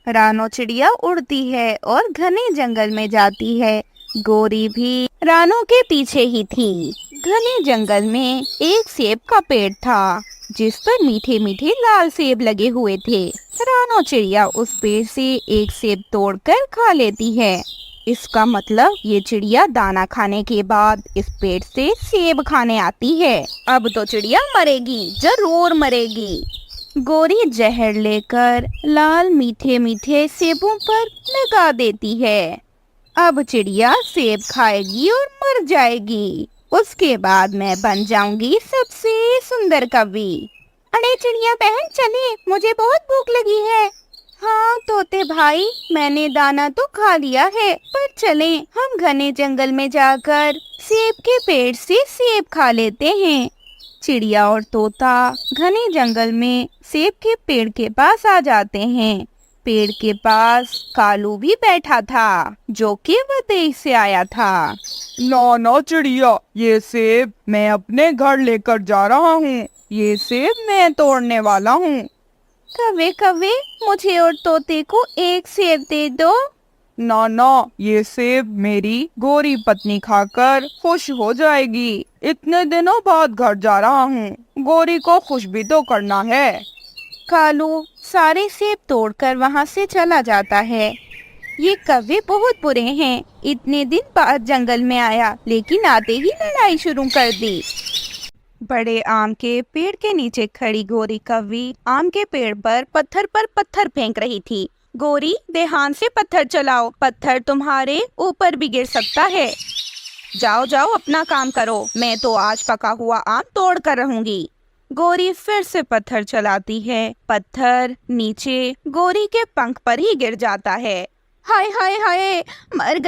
रानो चिड़िया उड़ती है और घने जंगल में जाती है। गोरी भी रानो के पीछे ही थी। घने जंगल में एक सेब का पेड़ था, जिस पर मीठे मीठे लाल सेब लगे हुए थे। रानो चिड़िया उस पेड़ से एक सेब तोड़कर खा लेती है। इसका मतलब ये चिड़िया दाना खाने के बाद इस पेड़ से सेब खाने आती है। अब तो चिड़िया मरेगी, जरूर मरेगी। गोरी जहर लेकर लाल मीठे मीठे सेबों पर लगा देती है। अब चिड़िया सेब खाएगी और मर जाएगी। उसके बाद मैं बन जाऊंगी सबसे सुंदर कवि। अरे चिड़िया बहन चले, मुझे बहुत भूख लगी है। हाँ तोते भाई, मैंने दाना तो खा लिया है, पर चले हम घने जंगल में जाकर सेब के पेड़ से सेब खा लेते हैं। चिड़िया और तोता घने जंगल में सेब के पेड़ के पास आ जाते हैं। पेड़ के पास कालू भी बैठा था, जो कि विदेश से आया था। ना ना चिड़िया, ये सेब मैं अपने घर लेकर जा रहा हूँ। ये सेब मैं तोड़ने वाला हूँ। कव्वे कव्वे, मुझे और तोते को एक सेब दे दो। ना ना, ये सेब मेरी गोरी पत्नी खाकर खुश हो जाएगी। इतने दिनों बाद घर जा रहा हूँ, गोरी को खुश भी तो करना है। कालू सारे सेब तोड़कर वहाँ से चला जाता है। ये कव्वे बहुत बुरे हैं, इतने दिन बाद जंगल में आया, लेकिन आते ही लड़ाई शुरू कर दी। बड़े आम के पेड़ के नीचे खड़ी गोरी कव्वी आम के पेड़ पर पत्थर फेंक रही थी। गोरी, ध्यान से पत्थर चलाओ, पत्थर तुम्हारे ऊपर भी गिर सकता है। जाओ जाओ अपना काम करो, मैं तो आज पका हुआ आम तोड़ कर रहूंगी। गोरी फिर से पत्थर चलाती है। पत्थर नीचे गोरी के पंख पर ही गिर जाता है। हाय हाय हाय, मर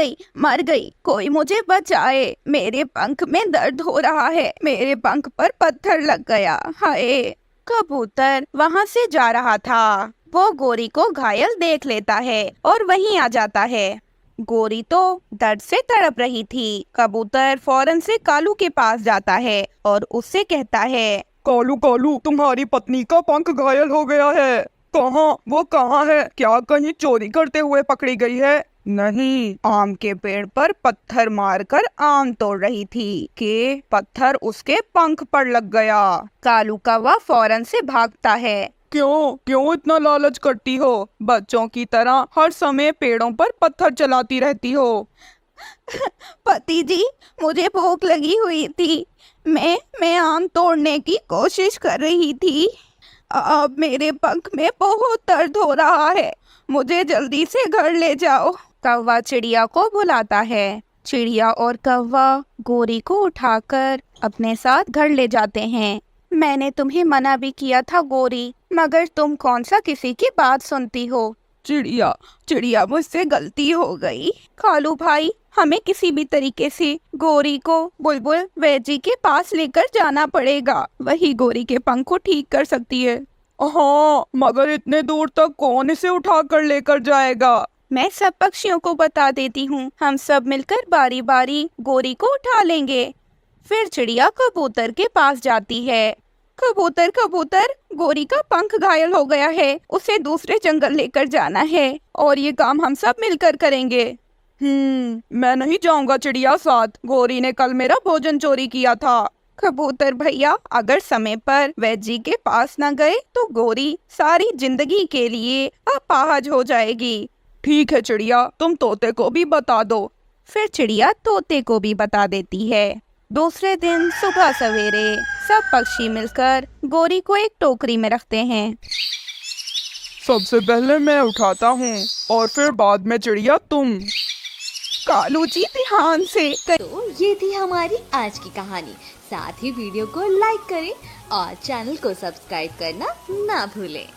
गई, कोई मुझे बचाए, मेरे पंख में दर्द हो रहा है, मेरे पंख पर पत्थर लग गया, हाय। कबूतर वहाँ से जा रहा था, वो गोरी को घायल देख लेता है और वहीं आ जाता है। गोरी तो दर्द से तड़प रही थी। कबूतर फौरन से कालू के पास जाता है और उससे कहता है, कालू कालू, तुम्हारी पत्नी का पंख घायल हो गया है। वो कहाँ है? क्या कहीं चोरी करते हुए पकड़ी गई है? नहीं, आम के पेड़ पर पत्थर मारकर आम तोड़ रही थी कि पत्थर उसके पंख पर लग गया। कालू कौवा फौरन से भागता है। क्यों इतना लालच करती हो? बच्चों की तरह हर समय पेड़ों पर पत्थर चलाती रहती हो। पति जी, मुझे भूख लगी हुई थी, मैं आम तोड़ने की कोशिश कर रही थी। अब मेरे पंख में बहुत दर्द हो रहा है, मुझे जल्दी से घर ले जाओ। कौवा चिड़िया को बुलाता है। चिड़िया और कौवा गोरी को उठाकर अपने साथ घर ले जाते हैं। मैंने तुम्हें मना भी किया था गोरी, मगर तुम कौन सा किसी की बात सुनती हो? चिड़िया चिड़िया मुझसे गलती हो गई। कालू भाई, हमें किसी भी तरीके से गोरी को बुलबुल वैजी के पास लेकर जाना पड़ेगा। वही गोरी के पंख को ठीक कर सकती है। हाँ, मगर इतने दूर तक कौन इसे उठा कर लेकर जाएगा? मैं सब पक्षियों को बता देती हूँ, हम सब मिलकर बारी बारी गोरी को उठा लेंगे। फिर चिड़िया कबूतर के पास जाती है। कबूतर कबूतर, गोरी का पंख घायल हो गया है, उसे दूसरे जंगल लेकर जाना है और ये काम हम सब मिलकर करेंगे। मैं नहीं जाऊंगा चिड़िया साथ, गोरी ने कल मेरा भोजन चोरी किया था। कबूतर भैया, अगर समय पर वैजी के पास न गए तो गोरी सारी जिंदगी के लिए अपाहज हो जाएगी। ठीक है चिड़िया, तुम तोते को भी बता दो। फिर चिड़िया तोते को भी बता देती है। दूसरे दिन सुबह सवेरे सब पक्षी मिलकर गोरी को एक टोकरी में रखते हैं। सबसे पहले मैं उठाता हूँ और फिर बाद में चिड़िया तुम। कालू जी ध्यान से। तो ये थी हमारी आज की कहानी। साथ ही वीडियो को लाइक करें और चैनल को सब्सक्राइब करना ना भूलें।